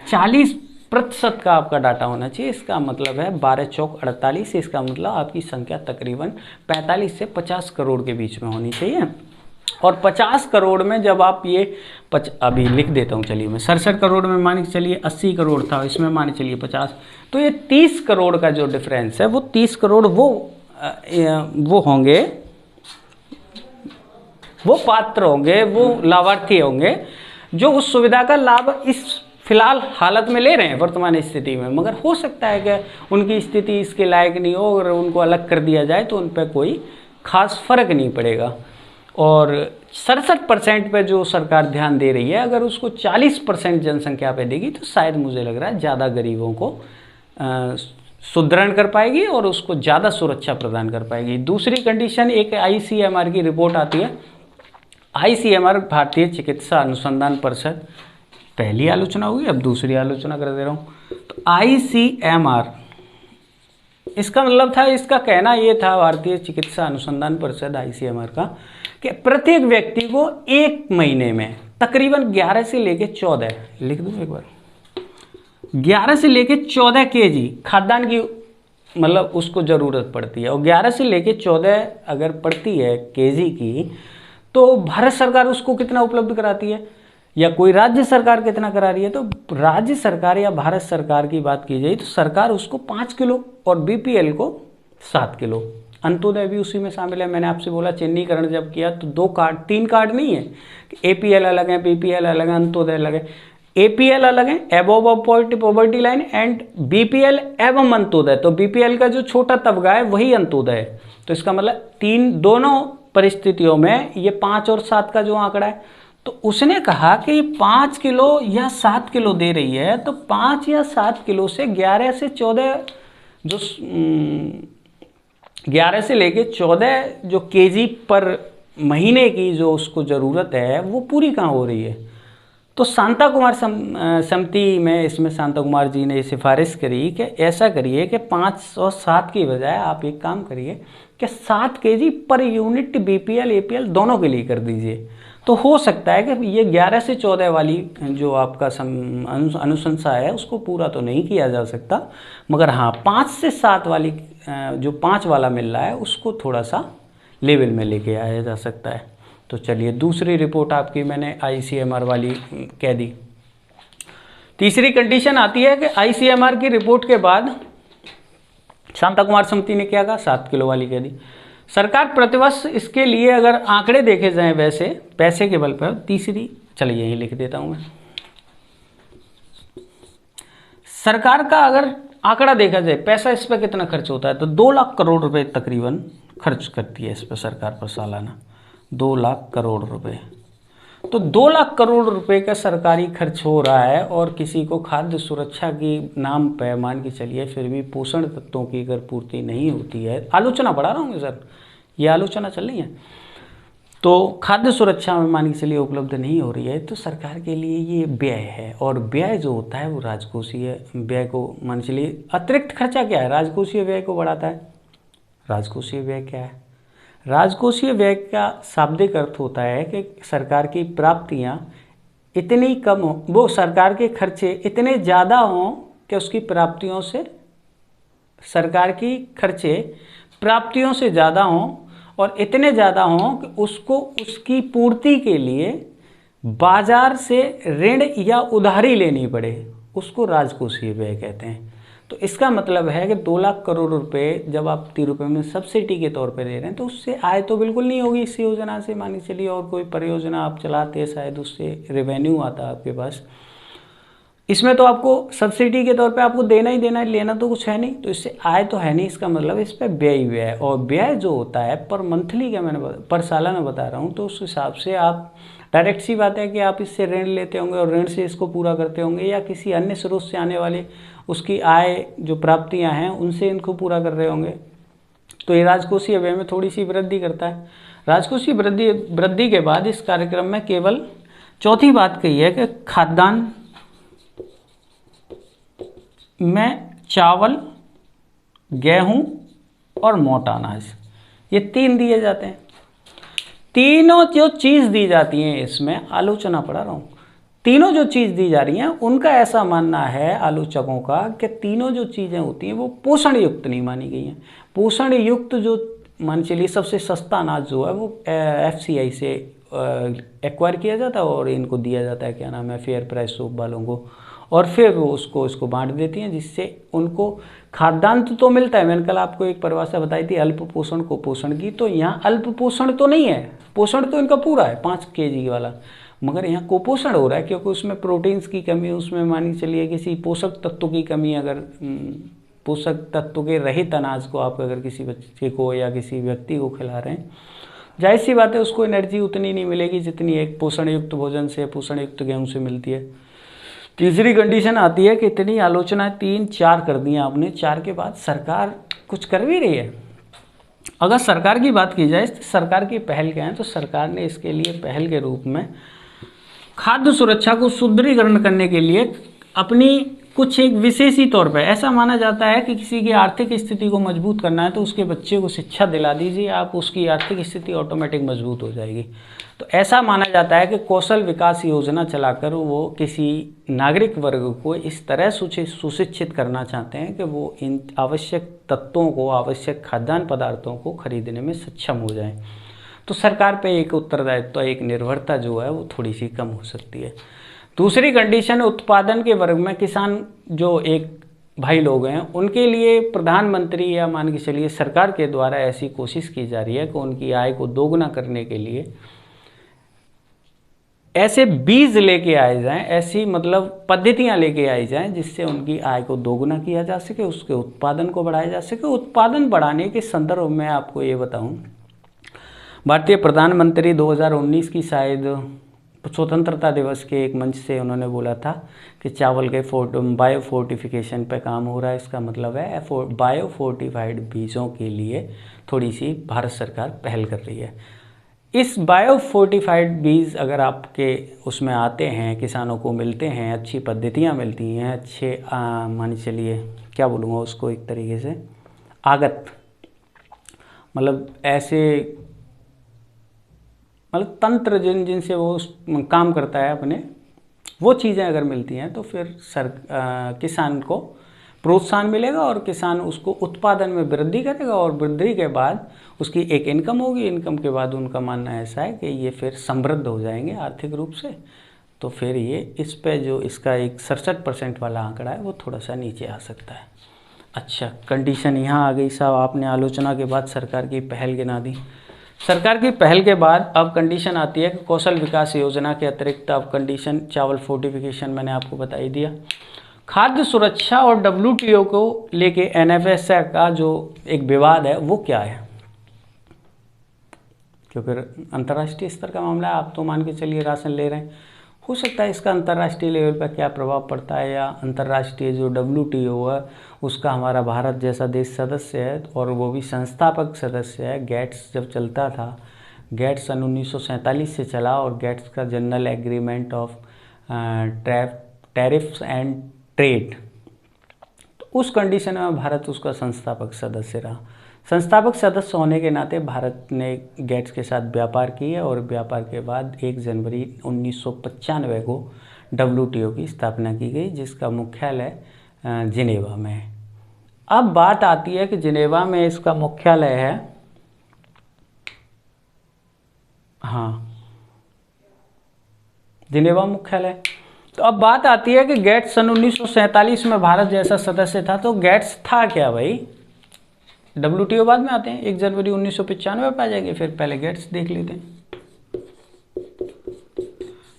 40% का आपका डाटा होना चाहिए। इसका मतलब है 12 चौक 48, इसका मतलब आपकी संख्या तकरीबन 45 से 50 करोड़ के बीच में होनी चाहिए। और 50 करोड़ में जब आप ये अभी लिख देता हूँ, चलिए मैं 67 करोड़ में मान के चलिए 80 करोड़ था, इसमें मान के चलिए 50, तो ये 30 करोड़ का जो डिफरेंस है वो 30 करोड़ वो होंगे, वो पात्र होंगे, वो लाभार्थी होंगे जो उस सुविधा का लाभ इस फिलहाल हालत में ले रहे हैं वर्तमान स्थिति में। मगर हो सकता है कि उनकी स्थिति इसके लायक नहीं हो और उनको अलग कर दिया जाए तो उन पर कोई खास फर्क नहीं पड़ेगा। और 67% पे जो सरकार ध्यान दे रही है, अगर उसको 40% जनसंख्या पे देगी तो शायद मुझे लग रहा है ज़्यादा गरीबों को सुदृढ़ कर पाएगी और उसको ज़्यादा सुरक्षा प्रदान कर पाएगी। दूसरी कंडीशन, एक ICMR की रिपोर्ट आती है। ICMR भारतीय चिकित्सा अनुसंधान परिषद, पहली आलोचना हुई, अब दूसरी आलोचना कर दे रहा हूँ। तो ICMR, इसका मतलब था, इसका कहना ये था भारतीय चिकित्सा अनुसंधान परिषद ICMR का, कि प्रत्येक व्यक्ति को एक महीने में तकरीबन 11 से लेके 14, लिख दूँ एक बार, 11 से लेके 14 kg खाद्यान्न की मतलब उसको ज़रूरत पड़ती है। और 11 से लेके 14 अगर पड़ती है kg की, तो भारत सरकार उसको कितना उपलब्ध कराती है या कोई राज्य सरकार कितना करा रही है? तो राज्य सरकार या भारत सरकार की बात की जाए तो सरकार उसको 5 किलो और BPL को 7 किलो, अंत्योदय भी उसी में शामिल है। मैंने आपसे बोला चिन्हीकरण जब किया तो 2 कार्ड 3 कार्ड नहीं है कि APL अलग है, BPL अलग है, अंत्योदय अलग है। APL अलग है, above poverty line, and BPL एवं अंत्योदय। तो BPL का जो छोटा तबका है वही अंत्योदय है। तो इसका मतलब दोनों परिस्थितियों में ये 5 और 7 का जो आंकड़ा है, तो उसने कहा कि 5 किलो या 7 किलो दे रही है, तो 5 या 7 किलो से 11 से 14 जो 11 से लेके 14 जो kg पर महीने की जो उसको ज़रूरत है वो पूरी कहाँ हो रही है? तो शांता कुमार समिति में इसमें शांता कुमार जी ने सिफारिश करी कि ऐसा करिए कि 5 और 7 की बजाय आप एक काम करिए कि 7 kg per unit BPL APL दोनों के लिए कर दीजिए। तो हो सकता है कि ये 11 से 14 वाली जो आपका अनुशंसा है उसको पूरा तो नहीं किया जा सकता, मगर हाँ 5 से 7 वाली जो 5 वाला मिल रहा है उसको थोड़ा सा लेवल में लेके आया जा सकता है। तो चलिए दूसरी रिपोर्ट आपकी मैंने ICMR वाली कह दी। तीसरी कंडीशन आती है कि ICMR की रिपोर्ट के बाद शांता कुमार समिति ने क्या कहा, 7 किलो वाली कह दी। सरकार प्रतिवर्ष इसके लिए अगर आंकड़े देखे जाएं वैसे पैसे के बल पर, तीसरी चलिए यही लिख देता हूं मैं, सरकार का अगर आंकड़ा देखा जाए पैसा इस पर कितना खर्च होता है तो 2 लाख करोड़ रुपए तकरीबन खर्च करती है इस पर सरकार पर सालाना, 2 लाख करोड़ रुपए। तो 2 लाख करोड़ रुपए का सरकारी खर्च हो रहा है और किसी को खाद्य सुरक्षा की नाम पर मान के चलिए फिर भी पोषण तत्वों की अगर पूर्ति नहीं होती है, आलोचना बढ़ा रहा हूँ सर, ये आलोचना चल रही है, तो खाद्य सुरक्षा में मान के चलिए उपलब्ध नहीं हो रही है, तो सरकार के लिए ये व्यय है। और व्यय जो होता है वो राजकोषीय व्यय को मान के चलिए, अतिरिक्त खर्चा क्या है, राजकोषीय व्यय को बढ़ाता है। राजकोषीय व्यय क्या है, राजकोषीय व्यय का शाब्दिक अर्थ होता है कि सरकार की प्राप्तियां इतनी कम हो, वो सरकार के खर्चे इतने ज़्यादा हों कि उसकी प्राप्तियों से, सरकार की खर्चे प्राप्तियों से ज़्यादा हों और इतने ज़्यादा हों कि उसको उसकी पूर्ति के लिए बाजार से ऋण या उधारी लेनी पड़े, उसको राजकोषीय व्यय कहते हैं। तो इसका मतलब है कि 2 लाख करोड़ रुपए जब आप ₹30 में सब्सिडी के तौर पे दे रहे हैं तो उससे आय तो बिल्कुल नहीं होगी इस योजना से, मान के चलिए। और कोई परियोजना आप चलाते हैं शायद उससे रेवेन्यू आता है आपके पास, इसमें तो आपको सब्सिडी के तौर पे आपको देना ही देना है, लेना तो कुछ है नहीं, तो इससे आय तो है नहीं। इसका मतलब इस पर व्यय ही व्यय है। और व्यय जो होता है पर मंथली का मैंने पर सालाना बता रहा हूँ, तो उस हिसाब से आप डायरेक्ट सी बात है कि आप इससे ऋण लेते होंगे और ऋण से इसको पूरा करते होंगे, या किसी अन्य स्रोत से आने वाले उसकी आय जो प्राप्तियां हैं उनसे इनको पूरा कर रहे होंगे। तो ये राजकोषीय व्यय में थोड़ी सी वृद्धि करता है। राजकोषीय वृद्धि के बाद इस कार्यक्रम में केवल चौथी बात कही है कि खाद्यान्न में चावल, गेहूं और मोटा अनाज, ये 3 दिए जाते हैं। तीनों जो चीज़ दी जाती हैं, इसमें आलोचना पढ़ा रहा हूँ, तीनों जो चीज़ दी जा रही हैं उनका ऐसा मानना है आलोचकों का कि तीनों जो चीज़ें होती हैं वो पोषण युक्त नहीं मानी गई हैं। पोषण युक्त जो मान चलिए सबसे सस्ता अनाज जो है वो FCI से एक्वायर किया जाता है और इनको दिया जाता है, क्या नाम है, फेयर प्राइस शॉप वालों को, और फिर वो उसको बांट देती हैं, जिससे उनको खाद्यान्न तो मिलता है। मैंने कल आपको एक परिभाषा बताई थी अल्प पोषण कुपोषण की, तो यहाँ अल्प पोषण तो नहीं है, पोषण तो इनका पूरा है 5 kg वाला, मगर यहाँ कुपोषण हो रहा है क्योंकि उसमें प्रोटीन्स की कमी, उसमें मान के चलिए किसी पोषक तत्व की कमी, अगर पोषक तत्व के रहित अनाज को आप अगर किसी बच्चे को या किसी व्यक्ति को खिला रहे हैं, जाहिर सी बात है उसको एनर्जी उतनी नहीं मिलेगी जितनी एक पोषण युक्त भोजन से, पोषण युक्त गेहूँ से मिलती है। तीसरी कंडीशन आती है कि इतनी आलोचना 3-4 कर दी आपने, 4 के बाद सरकार कुछ कर भी रही है। अगर सरकार की बात की जाए, सरकार की पहल क्या है, तो सरकार ने इसके लिए पहल के रूप में खाद्य सुरक्षा को सुदृढ़ीकरण करने के लिए अपनी कुछ एक विशेषी तौर पर, ऐसा माना जाता है कि किसी की आर्थिक स्थिति को मजबूत करना है तो उसके बच्चे को शिक्षा दिला दीजिए आप, उसकी आर्थिक स्थिति ऑटोमेटिक मजबूत हो जाएगी। तो ऐसा माना जाता है कि कौशल विकास योजना चलाकर वो किसी नागरिक वर्ग को इस तरह सुशिक्षित करना चाहते हैं कि वो इन आवश्यक तत्वों को, आवश्यक खाद्यान्न पदार्थों को खरीदने में सक्षम हो जाएं। तो सरकार पे एक उत्तरदायित्व, एक निर्भरता जो है वो थोड़ी सी कम हो सकती है। दूसरी कंडीशन, उत्पादन के वर्ग में किसान जो एक भाई लोग हैं उनके लिए प्रधानमंत्री या मान के चलिए सरकार के द्वारा ऐसी कोशिश की जा रही है कि उनकी आय को दोगुना करने के लिए ऐसे बीज लेके आए जाएं, ऐसी मतलब पद्धतियां लेके आई जाएं जिससे उनकी आय को दोगुना किया जा सके, उसके उत्पादन को बढ़ाया जा सके। उत्पादन बढ़ाने के संदर्भ में आपको ये बताऊं, भारतीय प्रधानमंत्री 2019 की शायद स्वतंत्रता दिवस के एक मंच से उन्होंने बोला था कि चावल के बायो फोर्टिफिकेशन पे काम हो रहा है। इसका मतलब है बायो फोर्टिफाइड बीजों के लिए थोड़ी सी भारत सरकार पहल कर रही है। इस बायो फोर्टिफाइड बीज अगर आपके उसमें आते हैं, किसानों को मिलते हैं, अच्छी पद्धतियां मिलती हैं, अच्छे मान चलिए क्या बोलूँगा उसको, एक तरीके से आगत, मतलब ऐसे मतलब तंत्र जिनसे वो काम करता है अपने, वो चीज़ें अगर मिलती हैं तो फिर किसान को प्रोत्साहन मिलेगा और किसान उसको उत्पादन में वृद्धि करेगा और वृद्धि के बाद उसकी एक इनकम होगी। इनकम के बाद उनका मानना ऐसा है कि ये फिर समृद्ध हो जाएंगे आर्थिक रूप से, तो फिर ये इस पे जो इसका एक 67% वाला आंकड़ा है वो थोड़ा सा नीचे आ सकता है। अच्छा, कंडीशन यहाँ आ गई साहब। आपने आलोचना के बाद सरकार की पहल गिना दी। सरकार की पहल के बाद अब कंडीशन आती है कि कौशल विकास योजना के अतिरिक्त अब कंडीशन चावल फोर्टिफिकेशन मैंने आपको बता ही दिया। खाद्य सुरक्षा और WTO को लेके NFS का जो एक विवाद है वो क्या है, क्योंकि अंतर्राष्ट्रीय स्तर का मामला है। आप तो मान के चलिए राशन ले रहे हैं, हो सकता है इसका अंतर्राष्ट्रीय लेवल पर क्या प्रभाव पड़ता है, या अंतर्राष्ट्रीय जो WTO है उसका हमारा भारत जैसा देश सदस्य है और वो भी संस्थापक सदस्य है। गेट्स जब चलता था, गेट्स सन 1947 से चला और गेट्स का general agreement of tariffs and trade, तो उस कंडीशन में भारत उसका संस्थापक सदस्य रहा। संस्थापक सदस्य होने के नाते भारत ने गेट्स के साथ व्यापार किया और व्यापार के बाद 1 जनवरी 1995 को WTO की स्थापना की गई, जिसका मुख्यालय जिनेवा में है। अब बात आती है कि जिनेवा में इसका मुख्यालय है, हाँ जिनेवा मुख्यालय। तो अब बात आती है कि गेट्स सन 1947 में भारत जैसा सदस्य था, तो गेट्स था क्या भाई? WTO बाद में आते हैं, 1 जनवरी 1995 पे आ जाएंगे, फिर पहले गेट्स देख लेते हैं।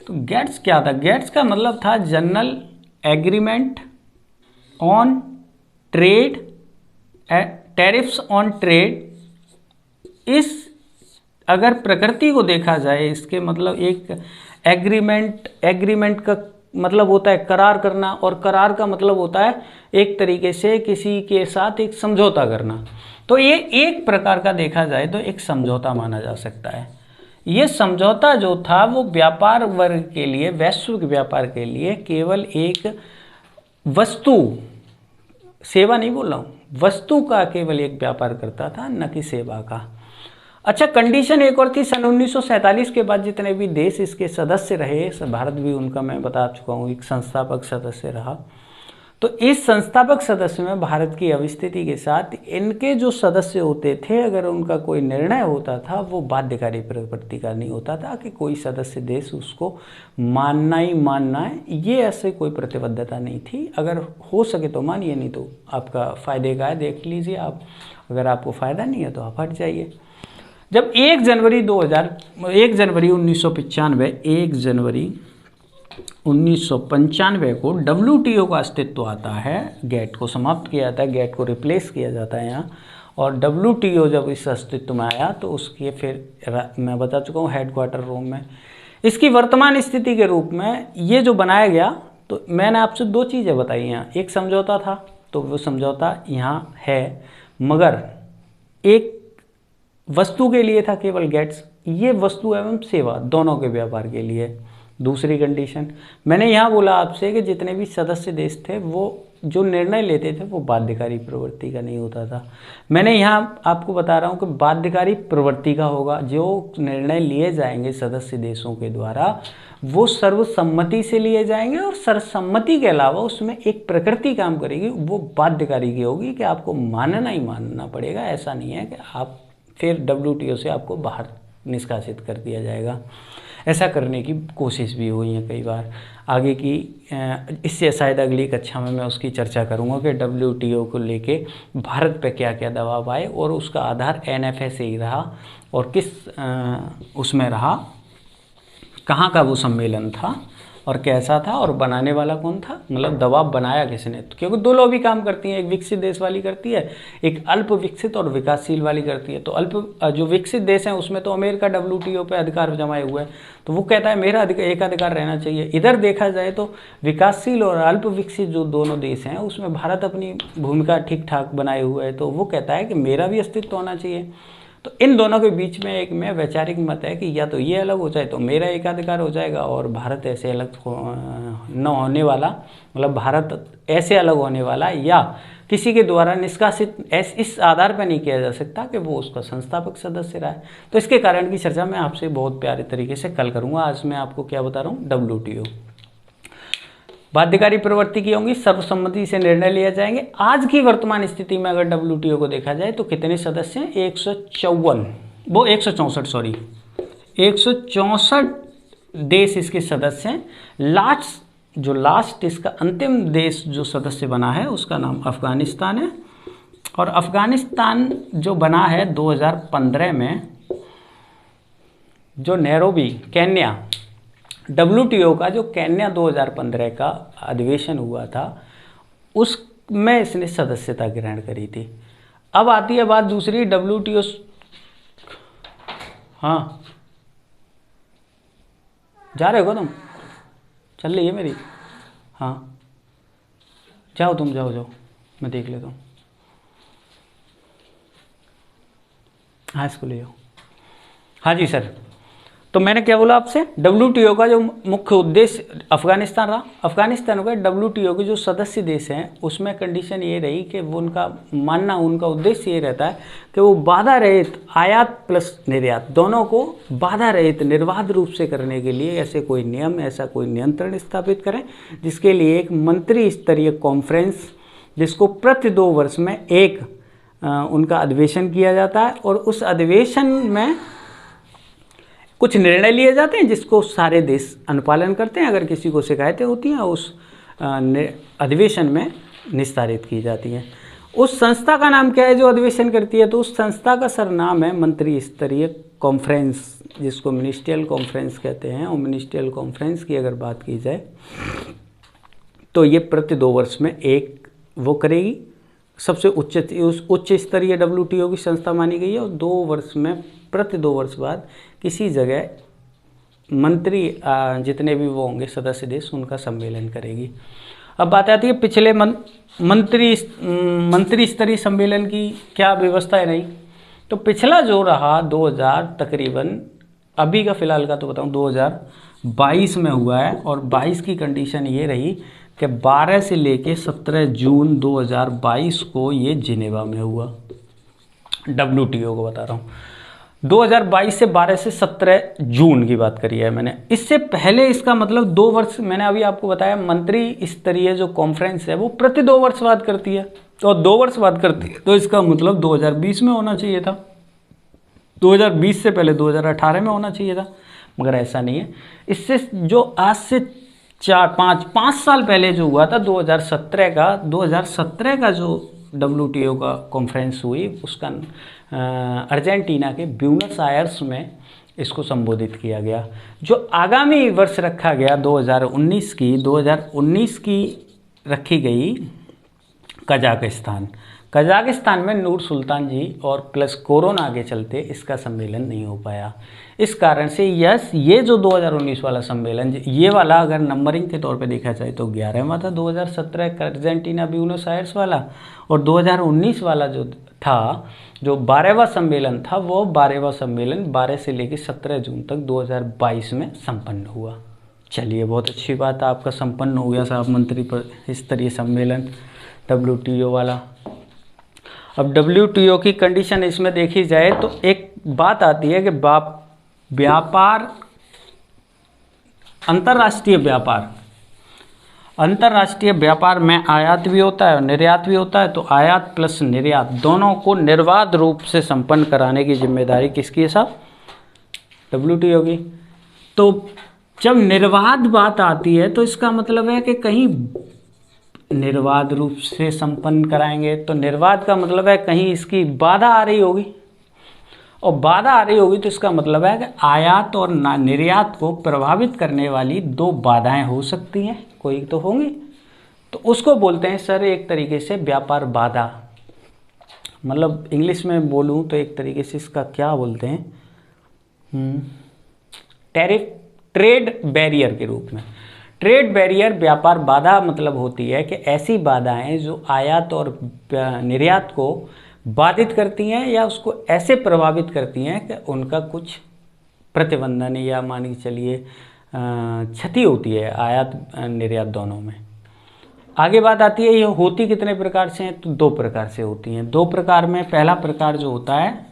तो गेट्स क्या था? गेट्स का मतलब था general agreement on trade, tariffs on trade. इस अगर प्रकृति को देखा जाए, इसके मतलब एक एग्रीमेंट का मतलब होता है करार करना, और करार का मतलब होता है एक तरीके से किसी के साथ एक समझौता करना। तो ये एक प्रकार का देखा जाए तो एक समझौता माना जा सकता है। ये समझौता जो था वो व्यापार वर्ग के लिए, वैश्विक व्यापार के लिए केवल एक वस्तु, सेवा नहीं बोल रहा हूँ, वस्तु का केवल एक व्यापार करता था, न कि सेवा का। अच्छा, कंडीशन एक और थी, सन 1947 के बाद जितने भी देश इसके सदस्य रहे, भारत भी उनका मैं बता चुका हूँ एक संस्थापक सदस्य रहा। तो इस संस्थापक सदस्य में भारत की अवस्थिति के साथ इनके जो सदस्य होते थे, अगर उनका कोई निर्णय होता था वो बाध्यकारी प्रवृत्ति का नहीं होता था कि कोई सदस्य देश उसको मानना ही मानना है, ये ऐसे कोई प्रतिबद्धता नहीं थी। अगर हो सके तो मानिए, नहीं तो आपका फ़ायदे का है, देख लीजिए आप। अगर आपको फ़ायदा नहीं है तो आप हट जाइए। जब 1 जनवरी 1995 को WTO का अस्तित्व आता है, गेट को समाप्त किया जाता है, गेट को रिप्लेस किया जाता है यहाँ। और WTO जब इस अस्तित्व में आया तो उसके फिर मैं बता चुका हूँ हेडक्वार्टर रोम में। इसकी वर्तमान स्थिति के रूप में ये जो बनाया गया, तो मैंने आपसे 2 चीज़ें बताई यहाँ। एक समझौता था, तो वो समझौता यहाँ है, मगर एक वस्तु के लिए था केवल गेट्स, ये वस्तु एवं सेवा दोनों के व्यापार के लिए। दूसरी कंडीशन मैंने यहाँ बोला आपसे कि जितने भी सदस्य देश थे वो जो निर्णय लेते थे वो बाध्यकारी प्रवृत्ति का नहीं होता था। मैंने यहाँ आपको बता रहा हूँ कि बाध्यकारी प्रवृत्ति का होगा। जो निर्णय लिए जाएंगे सदस्य देशों के द्वारा वो सर्वसम्मति से लिए जाएंगे, और सर्वसम्मति के अलावा उसमें एक प्रकृति काम करेगी, वो बाध्यकारी की होगी कि आपको मानना ही मानना पड़ेगा। ऐसा नहीं है कि आप फिर WTO से आपको बाहर निष्कासित कर दिया जाएगा। ऐसा करने की कोशिश भी हुई है कई बार। आगे की इससे शायद अगली कक्षा में मैं उसकी चर्चा करूंगा कि WTO को लेके भारत पे क्या क्या दबाव आए, और उसका आधार NFS ही रहा, और किस उसमें रहा, कहाँ का वो सम्मेलन था और कैसा था, और बनाने वाला कौन था, मतलब दबाव बनाया किसने। क्योंकि 2 लॉबी काम करती हैं, एक विकसित देश वाली करती है, एक अल्प विकसित और विकासशील वाली करती है। तो अल्प जो विकसित देश हैं उसमें तो अमेरिका WTO पे अधिकार जमाए हुए है, तो वो कहता है मेरा एकाधिकार रहना चाहिए। इधर देखा जाए तो विकासशील और अल्प विकसित जो दोनों देश हैं उसमें भारत अपनी भूमिका ठीक ठाक बनाए हुए है, तो वो कहता है कि मेरा भी अस्तित्व होना चाहिए। तो इन दोनों के बीच में एक में वैचारिक मत है कि या तो ये अलग हो जाए तो मेरा एकाधिकार हो जाएगा, और भारत ऐसे अलग न होने वाला, मतलब भारत ऐसे अलग होने वाला, या किसी के द्वारा निष्कासित इस आधार पर नहीं किया जा सकता कि वो उसका संस्थापक सदस्य रहा है। तो इसके कारण की चर्चा मैं आपसे बहुत प्यारे तरीके से कल करूँगा। आज मैं आपको क्या बता रहा हूँ, WTO। बाध्यकारी प्रवृत्ति की होंगी, सर्वसम्मति से निर्णय लिए जाएंगे। आज की वर्तमान स्थिति में अगर WTO को देखा जाए तो कितने सदस्य हैं, 164 देश इसके सदस्य हैं। लास्ट इसका अंतिम देश जो सदस्य बना है उसका नाम अफगानिस्तान है। और अफगानिस्तान जो बना है 2015 में, जो नैरोबी केन्या, WTO का जो केन्या 2015 का अधिवेशन हुआ था उसमें इसने सदस्यता ग्रहण करी थी। अब आती है बात दूसरी, WTO। हाँ, जा रहे हो तुम, चल रही है मेरी। हाँ जाओ, तुम जाओ, मैं देख लेता हूँ। हाँ, इसको ले जाओ। हाँ जी सर, तो मैंने क्या बोला आपसे, WTO का जो मुख्य उद्देश्य अफगानिस्तान रहा। अफगानिस्तान का WTO के जो सदस्य देश हैं उसमें कंडीशन ये रही कि वो उनका उद्देश्य ये रहता है कि वो बाधा रहित आयात प्लस निर्यात दोनों को बाधा रहित निर्बाध रूप से करने के लिए ऐसे कोई नियम, ऐसा कोई नियंत्रण स्थापित करें, जिसके लिए एक मंत्री स्तरीय कॉन्फ्रेंस, जिसको प्रति 2 वर्ष में एक उनका अधिवेशन किया जाता है और उस अधिवेशन में कुछ निर्णय लिए जाते हैं जिसको सारे देश अनुपालन करते हैं। अगर किसी को शिकायतें होती हैं उस अधिवेशन में निस्तारित की जाती हैं। उस संस्था का नाम क्या है जो अधिवेशन करती है, तो उस संस्था का सरनाम है मंत्री स्तरीय कॉन्फ्रेंस, जिसको मिनिस्ट्रियल कॉन्फ्रेंस कहते हैं। और मिनिस्ट्रियल कॉन्फ्रेंस की अगर बात की जाए तो ये प्रति 2 वर्ष में एक वो करेगी। सबसे उच्च स्तरीय WTO की संस्था मानी गई है और 2 वर्ष में प्रति 2 वर्ष बाद किसी जगह मंत्री जितने भी वो होंगे सदस्य देश उनका सम्मेलन करेगी। अब बात आती है पिछले मंत्री स्तरीय सम्मेलन की क्या व्यवस्था है रही। तो पिछला जो रहा 2000 तकरीबन, अभी का फ़िलहाल का तो बताऊं 2022 में हुआ है। और 22 की कंडीशन ये रही कि 12 से लेके 17 जून 2022 को ये जिनेवा में हुआ। WTO को बता रहा हूँ, 2022 से 12 से 17 जून की बात करी है मैंने। इससे पहले इसका मतलब 2 वर्ष, मैंने अभी आपको बताया मंत्री स्तरीय जो कॉन्फ्रेंस है वो प्रति 2 वर्ष बाद करती है। तो 2 वर्ष बाद करती है तो इसका मतलब 2020 में होना चाहिए था, 2020 से पहले 2018 में होना चाहिए था, मगर ऐसा नहीं है। इससे जो आज से 5 साल पहले जो हुआ था 2017 का जो WTO का कॉन्फ्रेंस हुई उसका अर्जेंटीना के ब्यूनस आयर्स में इसको संबोधित किया गया। जो आगामी वर्ष रखा गया 2019 की रखी गई कजाकिस्तान में नूर सुल्तान जी और प्लस कोरोना के चलते इसका सम्मेलन नहीं हो पाया। इस कारण से ये जो 2019 वाला सम्मेलन, ये वाला अगर नंबरिंग के तौर पे देखा जाए तो 11वां था 2017 का अर्जेंटीना ब्यूनस आयर्स वाला, और 2019 वाला जो था जो 12वां सम्मेलन था वो 12वां सम्मेलन 12 से लेकर 17 जून तक 2022 में संपन्न हुआ। चलिए, बहुत अच्छी बात है, आपका संपन्न हो गया साहब मंत्री स्तरीय सम्मेलन WTO वाला। अब WTO की कंडीशन इसमें देखी जाए तो एक बात आती है कि व्यापार, अंतर्राष्ट्रीय व्यापार में आयात भी होता है और निर्यात भी होता है। तो आयात प्लस निर्यात दोनों को निर्बाध रूप से संपन्न कराने की जिम्मेदारी किसकी है साहब, WTO की। तो जब निर्बाध बात आती है तो इसका मतलब है कि कहीं निर्बाध रूप से संपन्न कराएंगे, तो निर्बाध का मतलब है कहीं इसकी बाधा आ रही होगी, और बाधा आ रही होगी तो इसका मतलब है कि आयात और निर्यात को प्रभावित करने वाली 2 बाधाएं हो सकती हैं, कोई तो होंगी। तो उसको बोलते हैं सर एक तरीके से व्यापार बाधा, मतलब इंग्लिश में बोलूं तो एक तरीके से इसका क्या बोलते हैं, ट्रेड बैरियर के रूप में। ट्रेड बैरियर व्यापार बाधा मतलब होती है कि ऐसी बाधाएं जो आयात और निर्यात को बाधित करती हैं या उसको ऐसे प्रभावित करती हैं कि उनका कुछ प्रतिबंधन या मान के चलिए क्षति होती है आयात निर्यात दोनों में। आगे बात आती है ये होती कितने प्रकार से हैं, तो 2 प्रकार से होती हैं। 2 प्रकार में पहला प्रकार जो होता है,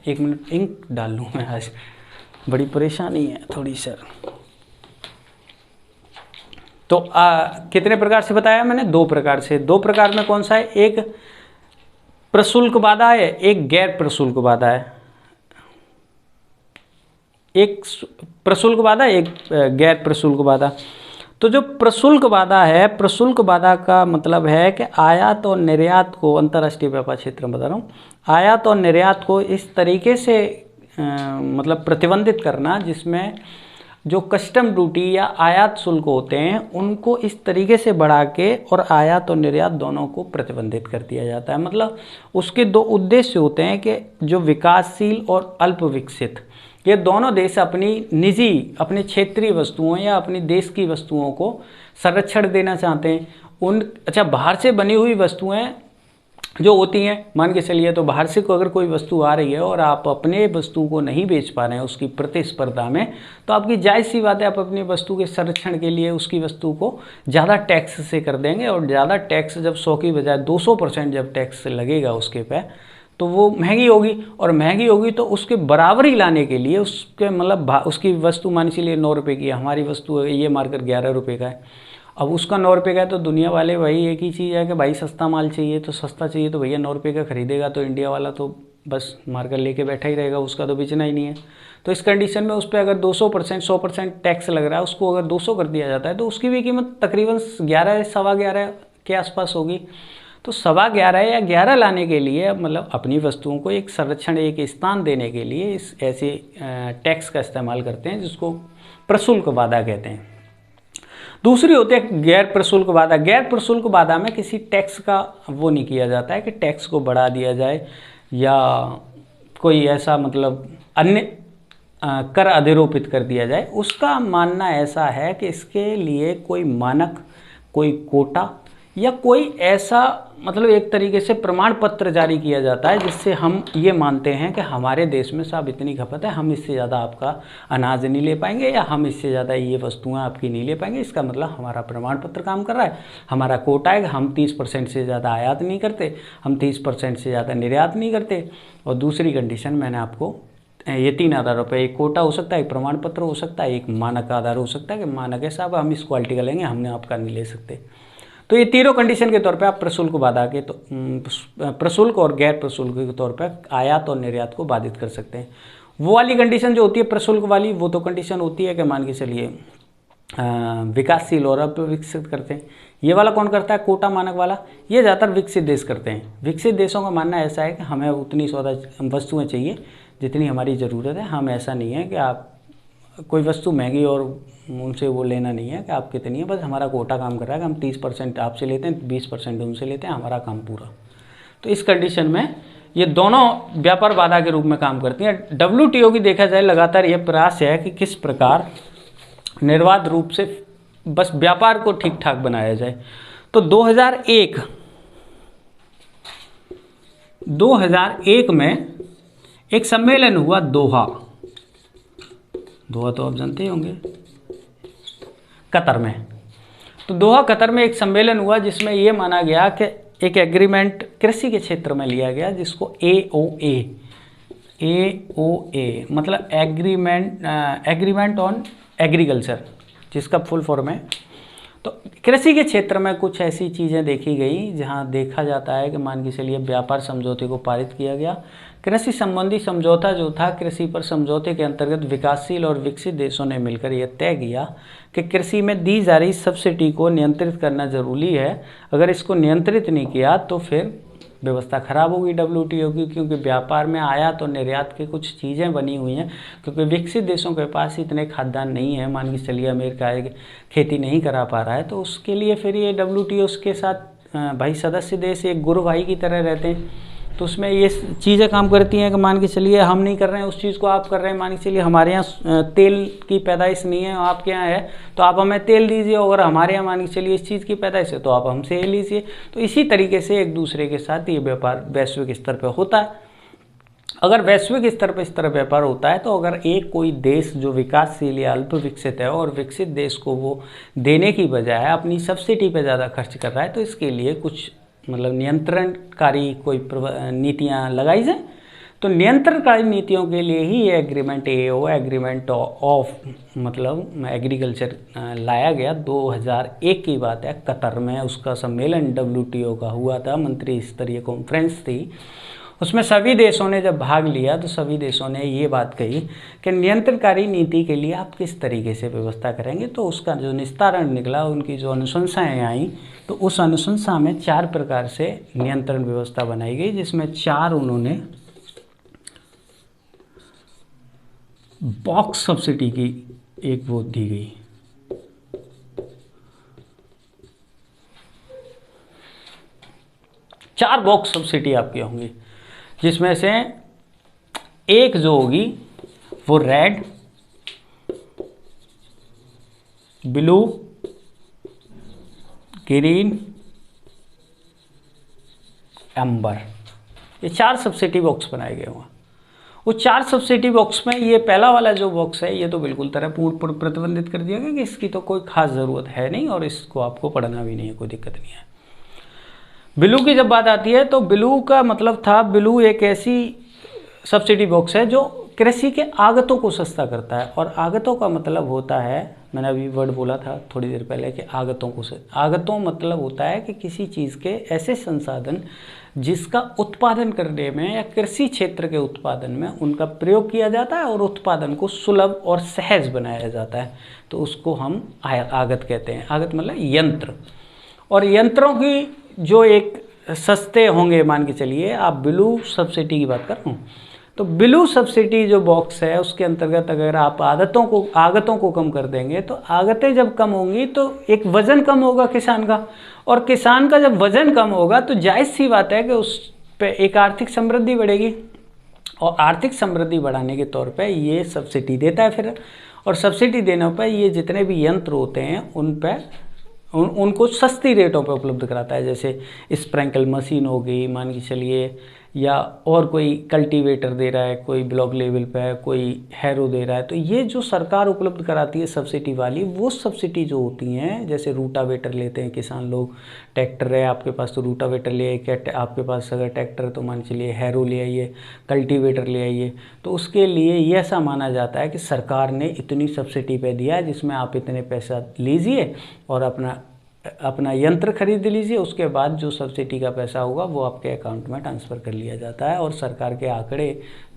1 मिनट इंक डाल लूँ मैं, आज बड़ी परेशानी है थोड़ी सर। तो कितने प्रकार से बताया मैंने, 2 प्रकार से। 2 प्रकार में कौन सा है, एक प्रशुल्क बाधा है, एक गैर प्रशुल्क बाधा है। एक प्रशुल्क बाधा, एक गैर प्रशुल्क बाधा। तो जो प्रशुल्क बाधा है, प्रशुल्क बाधा का मतलब है कि आयात और निर्यात को, अंतर्राष्ट्रीय व्यापार क्षेत्र में बता रहा हूँ, आयात और निर्यात को इस तरीके से मतलब प्रतिबंधित करना जिसमें जो कस्टम ड्यूटी या आयात शुल्क होते हैं उनको इस तरीके से बढ़ा के और आयात और निर्यात दोनों को प्रतिबंधित कर दिया जाता है। मतलब उसके 2 उद्देश्य होते हैं कि जो विकासशील और अल्प विकसित, ये दोनों देश अपनी निजी, अपने क्षेत्रीय वस्तुओं या अपनी देश की वस्तुओं को संरक्षण देना चाहते हैं। अच्छा, बाहर से बनी हुई वस्तुएं जो होती हैं, मान के चलिए तो बाहर से अगर कोई वस्तु आ रही है और आप अपने वस्तु को नहीं बेच पा रहे हैं उसकी प्रतिस्पर्धा में, तो आपकी जायज़ सी बात है आप अपनी वस्तु के संरक्षण के लिए उसकी वस्तु को ज़्यादा टैक्स से कर देंगे। और ज़्यादा टैक्स जब 100 की बजाय 200% जब टैक्स लगेगा उसके पे, तो वो महंगी होगी, और महंगी होगी तो उसके बराबरी लाने के लिए उसके मतलब उसकी वस्तु मान चलिए 9 रुपये की है, हमारी वस्तु ये मार्कर 11 रुपये का है। अब उसका 9 रुपये का है तो दुनिया वाले वही एक ही चीज़ है कि भाई सस्ता माल चाहिए, तो सस्ता चाहिए तो भैया 9 रुपये का खरीदेगा, तो इंडिया वाला तो बस मार्कर लेके बैठा ही रहेगा, उसका तो बेचना ही नहीं है। तो इस कंडीशन में उस पर अगर 200% 100% टैक्स लग रहा है, उसको अगर 200 कर दिया जाता है तो उसकी भी कीमत तकरीबन 11 सवा 11 के आसपास होगी। तो 11.25 या 11 लाने के लिए मतलब अपनी वस्तुओं को एक संरक्षण, एक स्थान देने के लिए इस ऐसे टैक्स का इस्तेमाल करते हैं जिसको प्रशुल्क बाधा कहते हैं। दूसरी होती है गैर प्रशुल्क बाधा। गैर प्रशुल्क बाधा में किसी टैक्स का वो नहीं किया जाता है कि टैक्स को बढ़ा दिया जाए या कोई ऐसा मतलब अन्य कर अधिरोपित कर दिया जाए। उसका मानना ऐसा है कि इसके लिए कोई मानक, कोई कोटा या कोई ऐसा मतलब एक तरीके से प्रमाण पत्र जारी किया जाता है जिससे हम ये मानते हैं कि हमारे देश में साहब इतनी खपत है, हम इससे ज़्यादा आपका अनाज नहीं ले पाएंगे या हम इससे ज़्यादा ये वस्तुएं आपकी नहीं ले पाएंगे। इसका मतलब हमारा प्रमाण पत्र काम कर रहा है, हमारा कोटा है, हम 30% से ज़्यादा आयात नहीं करते, हम 30% से ज़्यादा निर्यात नहीं करते। और दूसरी कंडीशन मैंने आपको ये 3 आधारों पर, एक कोटा हो सकता है, एक प्रमाण पत्र हो सकता है, एक मानक आधार हो सकता है कि मानक है साहब हम इस क्वालिटी का लेंगे, हमने आपका नहीं ले सकते। तो ये तीनों कंडीशन के तौर पे आप प्रशुल्क बाधा के तो प्रशुल्क और गैर प्रशुल्क के तौर पे आयात और निर्यात को बाधित कर सकते हैं। वो वाली कंडीशन जो होती है प्रशुल्क वाली, वो तो कंडीशन होती है कि मान के चलिए विकासशील और विकसित करते हैं। ये वाला कौन करता है, कोटा मानक वाला, ये ज़्यादातर विकसित देश करते हैं। विकसित देशों का मानना ऐसा है कि हमें उतनी वस्तुएँ चाहिए जितनी हमारी ज़रूरत है। हम ऐसा नहीं है कि आप कोई वस्तु महंगी और उनसे वो लेना नहीं है कि आप कितनी है, बस हमारा कोटा काम कर रहा है कि हम 30% आपसे लेते हैं, 20% उनसे लेते हैं, हमारा काम पूरा। तो इस कंडीशन में ये दोनों व्यापार बाधा के रूप में काम करती हैं। WTO की देखा जाए लगातार ये प्रयास है कि किस प्रकार निर्बाध रूप से बस व्यापार को ठीक ठाक बनाया जाए। तो 2001 में एक सम्मेलन हुआ दोहा तो आप जानते ही होंगे, कतर में। तो दोहा कतर में एक सम्मेलन हुआ जिसमें ये माना गया कि एक एग्रीमेंट कृषि के क्षेत्र में लिया गया जिसको AOA मतलब एग्रीमेंट ऑन एग्रीकल्चर, जिसका फुल फॉर्म है। तो कृषि के क्षेत्र में कुछ ऐसी चीज़ें देखी गई जहां देखा जाता है कि मान के चलिए व्यापार समझौते को पारित किया गया। कृषि संबंधी समझौता जो था, कृषि पर समझौते के अंतर्गत विकासशील और विकसित देशों ने मिलकर यह तय किया कि कृषि में दी जा रही सब्सिडी को नियंत्रित करना जरूरी है। अगर इसको नियंत्रित नहीं किया तो फिर व्यवस्था खराब होगी WTO की, क्योंकि व्यापार में आयात और निर्यात की कुछ चीज़ें बनी हुई हैं। क्योंकि विकसित देशों के पास इतने खाद्यान्न नहीं है, मान के चलिए अमेरिका खेती नहीं करा पा रहा है, तो उसके लिए फिर ये WTO के साथ भाई सदस्य देश एक गुरु भाई की तरह रहते हैं। तो उसमें ये चीज़ें काम करती हैं कि मान के चलिए हम नहीं कर रहे हैं उस चीज़ को आप कर रहे हैं। मान के चलिए हमारे यहाँ तेल की पैदाइश नहीं है, आपके यहाँ है तो आप हमें तेल दीजिए, और हमारे यहाँ मान के चलिए इस चीज़ की पैदाइश है तो आप हमसे लीजिए। तो इसी तरीके से एक दूसरे के साथ ये व्यापार वैश्विक स्तर पर होता है। अगर वैश्विक स्तर पर इस तरह व्यापार होता है तो अगर एक कोई देश जो विकासशील या अल्प विकसित है और विकसित देश को वो देने की बजाय अपनी सब्सिडी पे ज़्यादा खर्च कर रहा है, तो इसके लिए कुछ मतलब नियंत्रणकारी कोई नीतियाँ लगाई जाए। तो नियंत्रणकारी नीतियों के लिए ही ये एग्रीमेंट AO एग्रीमेंट ऑफ मतलब एग्रीकल्चर लाया गया। 2001 की बात है, कतर में उसका सम्मेलन WTO का हुआ था, मंत्री स्तरीय कॉन्फ्रेंस थी। उसमें सभी देशों ने जब भाग लिया तो सभी देशों ने ये बात कही कि नियंत्रणकारी नीति के लिए आप किस तरीके से व्यवस्था करेंगे। तो उसका जो निस्तारण निकला, उनकी जो अनुशंसाएँ आई, तो उस अनुशंसा में 4 प्रकार से नियंत्रण व्यवस्था बनाई गई, जिसमें 4 उन्होंने बॉक्स सब्सिडी की एक वो दी गई। चार बॉक्स सब्सिडी आपकी होंगी, जिसमें से एक जो होगी वो रेड, ब्लू, ग्रीन, एम्बर, ये 4 सब्सिडी बॉक्स बनाए गए हुए। वो 4 सब्सिडी बॉक्स में ये पहला वाला जो बॉक्स है ये तो बिल्कुल तरह पूर्ण प्रतिबंधित कर दिया गया कि इसकी तो कोई खास ज़रूरत है नहीं और इसको आपको पढ़ना भी नहीं है, कोई दिक्कत नहीं है। ब्लू की जब बात आती है तो ब्लू का मतलब था, ब्लू एक ऐसी सब्सिडी बॉक्स है जो कृषि के आगतों को सस्ता करता है। और आगतों का मतलब होता है, मैंने अभी वर्ड बोला था थोड़ी देर पहले कि आगतों मतलब होता है कि किसी चीज़ के ऐसे संसाधन जिसका उत्पादन करने में या कृषि क्षेत्र के उत्पादन में उनका प्रयोग किया जाता है और उत्पादन को सुलभ और सहज बनाया जाता है, तो उसको हम आगत कहते हैं। आगत मतलब यंत्र। और यंत्रों की जो एक सस्ते होंगे, मान के चलिए आप ब्लू सब्सिडी की बात कर रहा हूँ, तो ब्लू सब्सिडी जो बॉक्स है उसके अंतर्गत अगर आप आगतों को कम कर देंगे, तो आगतें जब कम होंगी तो एक वजन कम होगा किसान का, और किसान का जब वजन कम होगा तो जायज़ सी बात है कि उस पे एक आर्थिक समृद्धि बढ़ेगी, और आर्थिक समृद्धि बढ़ाने के तौर पे ये सब्सिडी देता है फिर। और सब्सिडी देने पर ये जितने भी यंत्र होते हैं उन पे उनको सस्ती रेटों पे उपलब्ध कराता है। जैसे स्प्रिंकल मशीन हो गई, मान के चलिए, या और कोई कल्टीवेटर दे रहा है, कोई ब्लॉक लेवल पे है, कोई हैरो दे रहा है। तो ये जो सरकार उपलब्ध कराती है सब्सिडी वाली, वो सब्सिडी जो होती हैं, जैसे रूटावेटर लेते हैं किसान लोग, ट्रैक्टर है आपके पास तो रूटावेटर ले आइए, आपके पास अगर ट्रैक्टर है तो मान चलिए हैरो ले आइए, कल्टीवेटर ले आइए। तो उसके लिए ये ऐसा माना जाता है कि सरकार ने इतनी सब्सिडी पे दिया है जिसमें आप इतने पैसा लीजिए और अपना यंत्र खरीद लीजिए, उसके बाद जो सब्सिडी का पैसा होगा वो आपके अकाउंट में ट्रांसफ़र कर लिया जाता है और सरकार के आंकड़े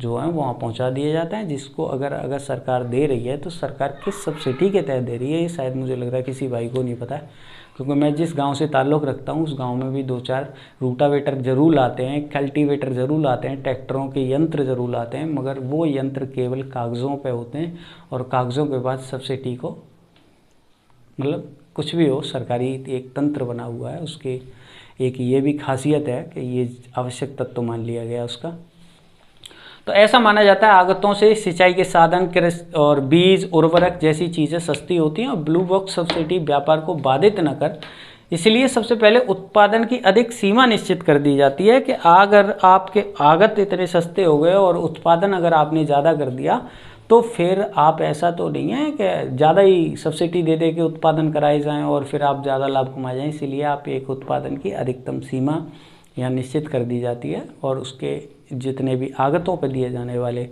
जो हैं वहाँ पहुँचा दिए जाते हैं। जिसको अगर सरकार दे रही है तो सरकार किस सब्सिडी के तहत दे रही है, ये शायद मुझे लग रहा है किसी भाई को नहीं पता है, क्योंकि मैं जिस गांव से ताल्लुक़ रखता हूँ उस गांव में भी 2-4 रूटावेटर ज़रूर लाते हैं, कल्टीवेटर ज़रूर लाते हैं, ट्रैक्टरों के यंत्र ज़रूर लाते हैं, मगर वो यंत्र केवल कागज़ों पे होते हैं और कागज़ों के बाद सब्सिडी को मतलब कुछ भी हो, सरकारी एक तंत्र बना हुआ है, उसके एक ये भी खासियत है कि ये आवश्यक तत्व मान लिया गया उसका। तो ऐसा माना जाता है आगतों से सिंचाई के साधन, कृषि और बीज, उर्वरक जैसी चीज़ें सस्ती होती हैं और ब्लू बॉक्स सब्सिडी व्यापार को बाधित न कर, इसलिए सबसे पहले उत्पादन की अधिक सीमा निश्चित कर दी जाती है कि अगर आपके आगत इतने सस्ते हो गए और उत्पादन अगर आपने ज़्यादा कर दिया तो फिर आप, ऐसा तो नहीं है कि ज़्यादा ही सब्सिडी दे दे के उत्पादन कराए जाएं और फिर आप ज़्यादा लाभ कमा जाएं। इसीलिए आप एक उत्पादन की अधिकतम सीमा यहाँ निश्चित कर दी जाती है और उसके जितने भी आगतों पर दिए जाने वाले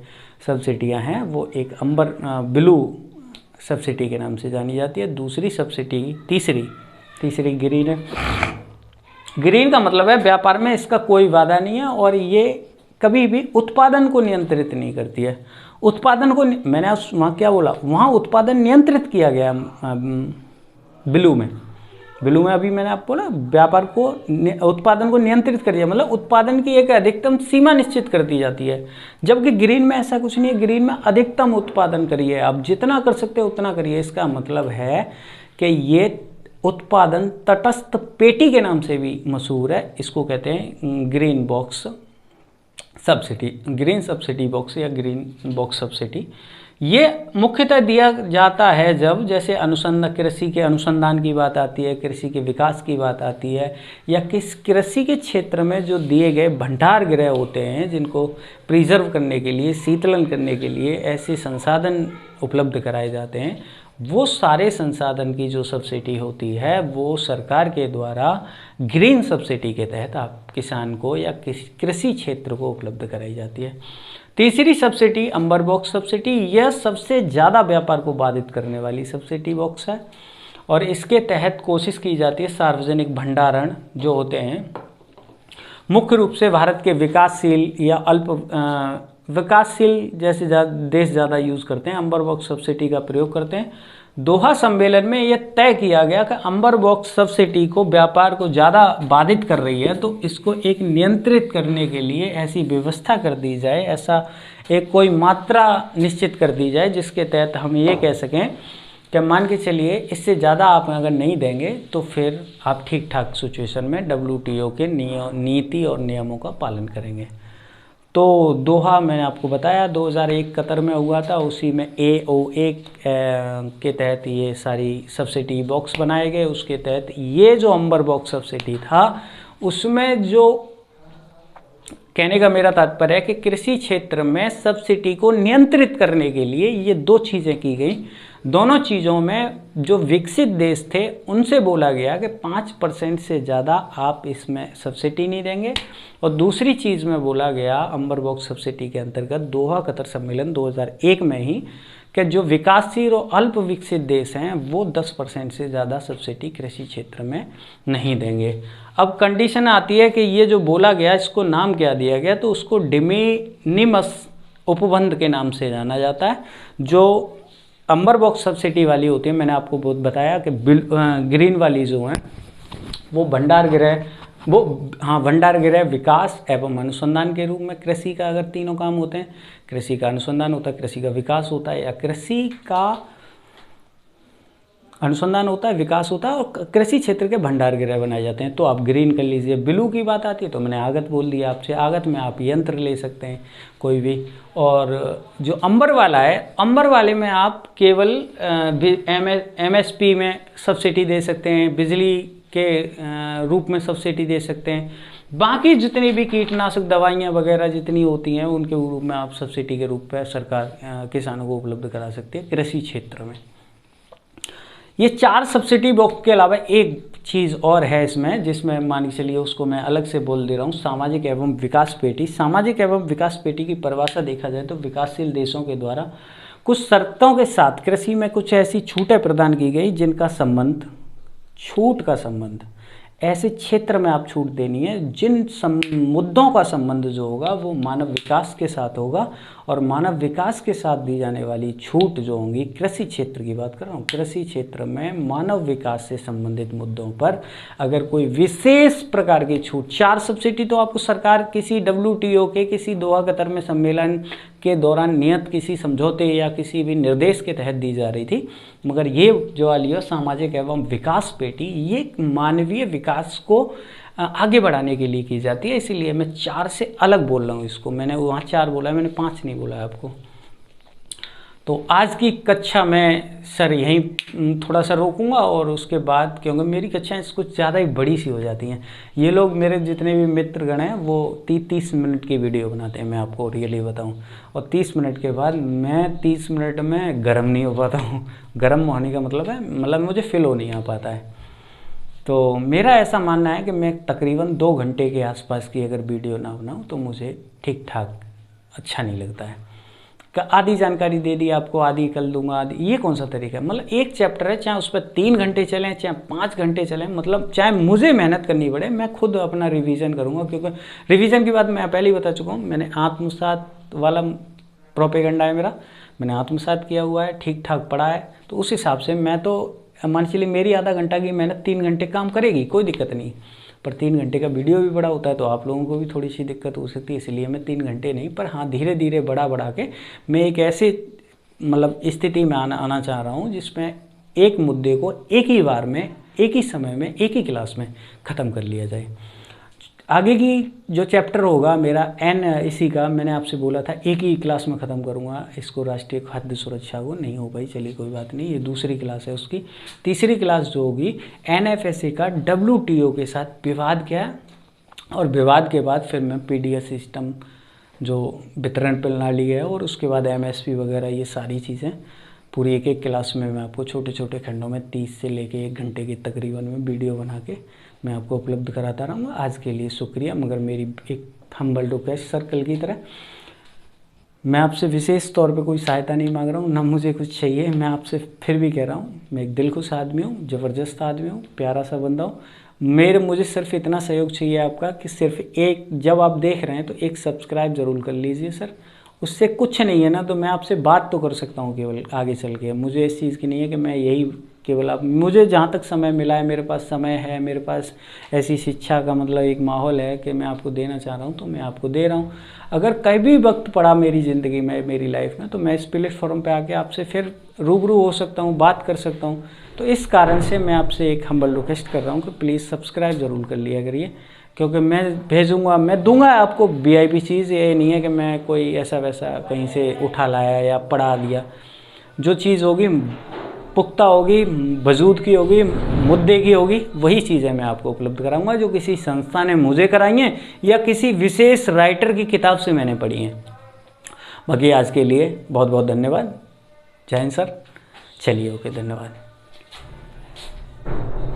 सब्सिडियाँ हैं वो एक ब्लू सब्सिडी के नाम से जानी जाती है। दूसरी सब्सिडी तीसरी ग्रीन है। ग्रीन का मतलब है व्यापार में इसका कोई वादा नहीं है और ये कभी भी उत्पादन को नियंत्रित नहीं करती है। उत्पादन को, मैंने वहाँ क्या बोला, वहाँ उत्पादन नियंत्रित किया गया ब्लू में अभी मैंने आपको बोला व्यापार को, उत्पादन को नियंत्रित कर दिया, मतलब उत्पादन की एक अधिकतम सीमा निश्चित कर दी जाती है। जबकि ग्रीन में ऐसा कुछ नहीं है, ग्रीन में अधिकतम उत्पादन करिए, आप जितना कर सकते हो उतना करिए। इसका मतलब है कि ये उत्पादन तटस्थ पेटी के नाम से भी मशहूर है, इसको कहते हैं green box subsidy, green subsidy box या ग्रीन बॉक्स सब्सिडी, ये मुख्यतः दिया जाता है जब जैसे अनुसंधान, कृषि के अनुसंधान की बात आती है, कृषि के विकास की बात आती है, या किस कृषि के क्षेत्र में जो दिए गए भंडार गृह होते हैं जिनको प्रिजर्व करने के लिए, शीतलन करने के लिए ऐसे संसाधन उपलब्ध कराए जाते हैं, वो सारे संसाधन की जो सब्सिडी होती है वो सरकार के द्वारा ग्रीन सब्सिडी के तहत आप किसान को या कृषि क्षेत्र को उपलब्ध कराई जाती है। तीसरी सब्सिडी अंबर बॉक्स सब्सिडी, यह सबसे ज़्यादा व्यापार को बाधित करने वाली सब्सिडी बॉक्स है और इसके तहत कोशिश की जाती है सार्वजनिक भंडारण जो होते हैं मुख्य रूप से भारत के विकासशील या अल्प विकासशील जैसे देश ज़्यादा यूज़ करते हैं, अंबर बॉक्स सब्सिडी का प्रयोग करते हैं। दोहा सम्मेलन में यह तय किया गया कि अंबर बॉक्स सब्सिडी को व्यापार को ज़्यादा बाधित कर रही है तो इसको एक नियंत्रित करने के लिए ऐसी व्यवस्था कर दी जाए, ऐसा एक कोई मात्रा निश्चित कर दी जाए जिसके तहत हम ये कह सकें कि मान के चलिए इससे ज़्यादा आप अगर नहीं देंगे तो फिर आप ठीक ठाक सिचुएशन में WTO के नीति और नियमों का पालन करेंगे। तो दोहा मैंने आपको बताया 2001 कतर में हुआ था, उसी में AOA के तहत ये सारी सब्सिडी बॉक्स बनाए गए। उसके तहत ये जो अंबर बॉक्स सब्सिडी था उसमें जो कहने का मेरा तात्पर्य है कि कृषि क्षेत्र में सब्सिडी को नियंत्रित करने के लिए ये दो चीज़ें की गई। दोनों चीज़ों में जो विकसित देश थे उनसे बोला गया कि 5% से ज़्यादा आप इसमें सब्सिडी नहीं देंगे, और दूसरी चीज़ में बोला गया अंबर बॉक्स सब्सिडी के अंतर्गत दोहा कतर सम्मेलन 2001 में ही कि जो विकासशील और अल्प विकसित देश हैं वो 10% से ज़्यादा सब्सिडी कृषि क्षेत्र में नहीं देंगे। अब कंडीशन आती है कि ये जो बोला गया इसको नाम क्या दिया गया, तो उसको डिमिनिमस उपबंध के नाम से जाना जाता है। जो अंबर बॉक्स सब्सिडी वाली होती है मैंने आपको बहुत बताया कि ग्रीन वाली जो हैं वो भंडार गृह विकास एवं अनुसंधान के रूप में कृषि का अगर तीनों काम होते हैं, कृषि का अनुसंधान होता है, कृषि का विकास होता है, या कृषि का अनुसंधान होता है, विकास होता है, और कृषि क्षेत्र के भंडार गृह बनाए जाते हैं, तो आप ग्रीन कर लीजिए। ब्लू की बात आती है तो मैंने आगत बोल दिया आपसे, आगत में आप यंत्र ले सकते हैं कोई भी। और जो अंबर वाला है, अंबर वाले में आप केवल MSP में सब्सिडी दे सकते हैं, बिजली के रूप में सब्सिडी दे सकते हैं, बाकी जितनी भी कीटनाशक दवाइयाँ वगैरह जितनी होती हैं उनके रूप में आप सब्सिडी के रूप में सरकार किसानों को उपलब्ध करा सकती है कृषि क्षेत्र में। ये 4 सब्सिडी बॉक्स के अलावा एक चीज़ और है इसमें जिसमें मान के चलिए उसको मैं अलग से बोल दे रहा हूँ, सामाजिक एवं विकास पेटी। सामाजिक एवं विकास पेटी की परिभाषा देखा जाए तो विकासशील देशों के द्वारा कुछ शर्तों के साथ कृषि में कुछ ऐसी छूटें प्रदान की गई जिनका संबंध, छूट का संबंध ऐसे क्षेत्र में आप छूट देनी है जिन मुद्दों का संबंध जो होगा वो मानव विकास के साथ होगा, और मानव विकास के साथ दी जाने वाली छूट जो होंगी, कृषि क्षेत्र की बात कर रहा हूँ, कृषि क्षेत्र में मानव विकास से संबंधित मुद्दों पर अगर कोई विशेष प्रकार की छूट, 4 सब्सिडी तो आपको सरकार किसी WTO के किसी दोहा कतर में सम्मेलन के दौरान नियत किसी समझौते या किसी भी निर्देश के तहत दी जा रही थी, मगर ये जो वाली है सामाजिक एवं विकास पेटी, ये मानवीय विकास को आगे बढ़ाने के लिए की जाती है। इसीलिए मैं 4 से अलग बोल रहा हूँ इसको, मैंने वहाँ 4 बोला है, मैंने 5 नहीं बोला है आपको। तो आज की कक्षा में सर यहीं थोड़ा सा रोकूंगा और उसके बाद, क्योंकि मेरी कक्षाएं कुछ ज़्यादा ही बड़ी सी हो जाती हैं, ये लोग मेरे जितने भी मित्रगण हैं वो 30 मिनट की वीडियो बनाते हैं, मैं आपको रियली बताऊं, और 30 मिनट के बाद मैं 30 मिनट में गर्म नहीं हो पाता हूँ। गर्म होने का मतलब है मुझे फिल हो नहीं आ पाता है। तो मेरा ऐसा मानना है कि मैं तकरीबन 2 घंटे के आसपास की अगर वीडियो ना बनाऊँ तो मुझे ठीक ठाक अच्छा नहीं लगता है। आधी जानकारी दे दी आपको, आधी कल दूंगा, आधी, ये कौन सा तरीका है? मतलब एक चैप्टर है, चाहे उस पर 3 घंटे चलें चाहे 5 घंटे चलें, मतलब चाहे मुझे मेहनत करनी पड़े, मैं खुद अपना रिवीजन करूंगा, क्योंकि रिवीजन की बात मैं पहले ही बता चुका हूँ, मैंने आत्मसात वाला प्रोपेगेंडा है मेरा, मैंने आत्मसात किया हुआ है, ठीक ठाक पढ़ा है, तो उस हिसाब से मैं तो मान चलिए मेरी आधा घंटा की मेहनत 3 घंटे काम करेगी, कोई दिक्कत नहीं, पर 3 घंटे का वीडियो भी बड़ा होता है तो आप लोगों को भी थोड़ी सी दिक्कत हो सकती है, इसलिए मैं 3 घंटे नहीं, पर हाँ धीरे धीरे बढ़ा के मैं एक ऐसे मतलब स्थिति में आना चाह रहा हूँ जिसमें एक मुद्दे को एक ही बार में, एक ही समय में, एक ही क्लास में ख़त्म कर लिया जाए। आगे की जो चैप्टर होगा मेरा एन इसी का मैंने आपसे बोला था एक ही क्लास में ख़त्म करूँगा इसको, राष्ट्रीय खाद्य सुरक्षा को। नहीं हो पाई, चलिए कोई बात नहीं, ये दूसरी क्लास है उसकी। तीसरी क्लास जो होगी NFSA का WTO के साथ विवाद क्या है, और विवाद के बाद फिर मैं PDS सिस्टम जो वितरण प्रणाली है और उसके बाद MSP वगैरह, ये सारी चीज़ें पूरी एक एक क्लास में मैं आपको छोटे छोटे खंडों में 30 से लेके 1 घंटे के तकरीबन में वीडियो बना के मैं आपको उपलब्ध कराता रहूँगा। आज के लिए शुक्रिया, मगर मेरी एक हम्बल रिक्वेस्ट सर्कल की तरह, मैं आपसे विशेष तौर पे कोई सहायता नहीं मांग रहा हूँ, ना मुझे कुछ चाहिए। मैं आपसे फिर भी कह रहा हूँ, मैं एक दिलखुश आदमी हूँ, ज़बरदस्त आदमी हूँ, प्यारा सा बंदा हूँ। मुझे सिर्फ इतना सहयोग चाहिए आपका कि सिर्फ एक, जब आप देख रहे हैं तो एक सब्सक्राइब ज़रूर कर लीजिए सर। उससे कुछ नहीं है ना, तो मैं आपसे बात तो कर सकता हूँ केवल आगे चल के। मुझे इस चीज़ की नहीं है कि मैं यही केवल आप, मुझे जहाँ तक समय मिला है, मेरे पास समय है, मेरे पास ऐसी शिक्षा का मतलब एक माहौल है कि मैं आपको देना चाह रहा हूँ, तो मैं आपको दे रहा हूँ। अगर कभी वक्त पड़ा मेरी ज़िंदगी में, मेरी लाइफ में, तो मैं इस प्लेटफॉर्म पे आके आपसे फिर रूबरू हो सकता हूँ, बात कर सकता हूँ। तो इस कारण से मैं आपसे एक हम्बल रिक्वेस्ट कर रहा हूँ कि प्लीज़ सब्सक्राइब ज़रूर कर लिया करिए, क्योंकि मैं भेजूँगा, मैं दूंगा आपको VIP चीज़। ये नहीं है कि मैं कोई ऐसा वैसा कहीं से उठा लाया या पढ़ा दिया। जो चीज़ होगी पुख्ता होगी, वजूद की होगी, मुद्दे की होगी, वही चीज़ें मैं आपको उपलब्ध कराऊंगा जो किसी संस्था ने मुझे कराई हैं या किसी विशेष राइटर की किताब से मैंने पढ़ी हैं। बाकी आज के लिए बहुत बहुत धन्यवाद। जय हिंद सर। चलिए, ओके, धन्यवाद।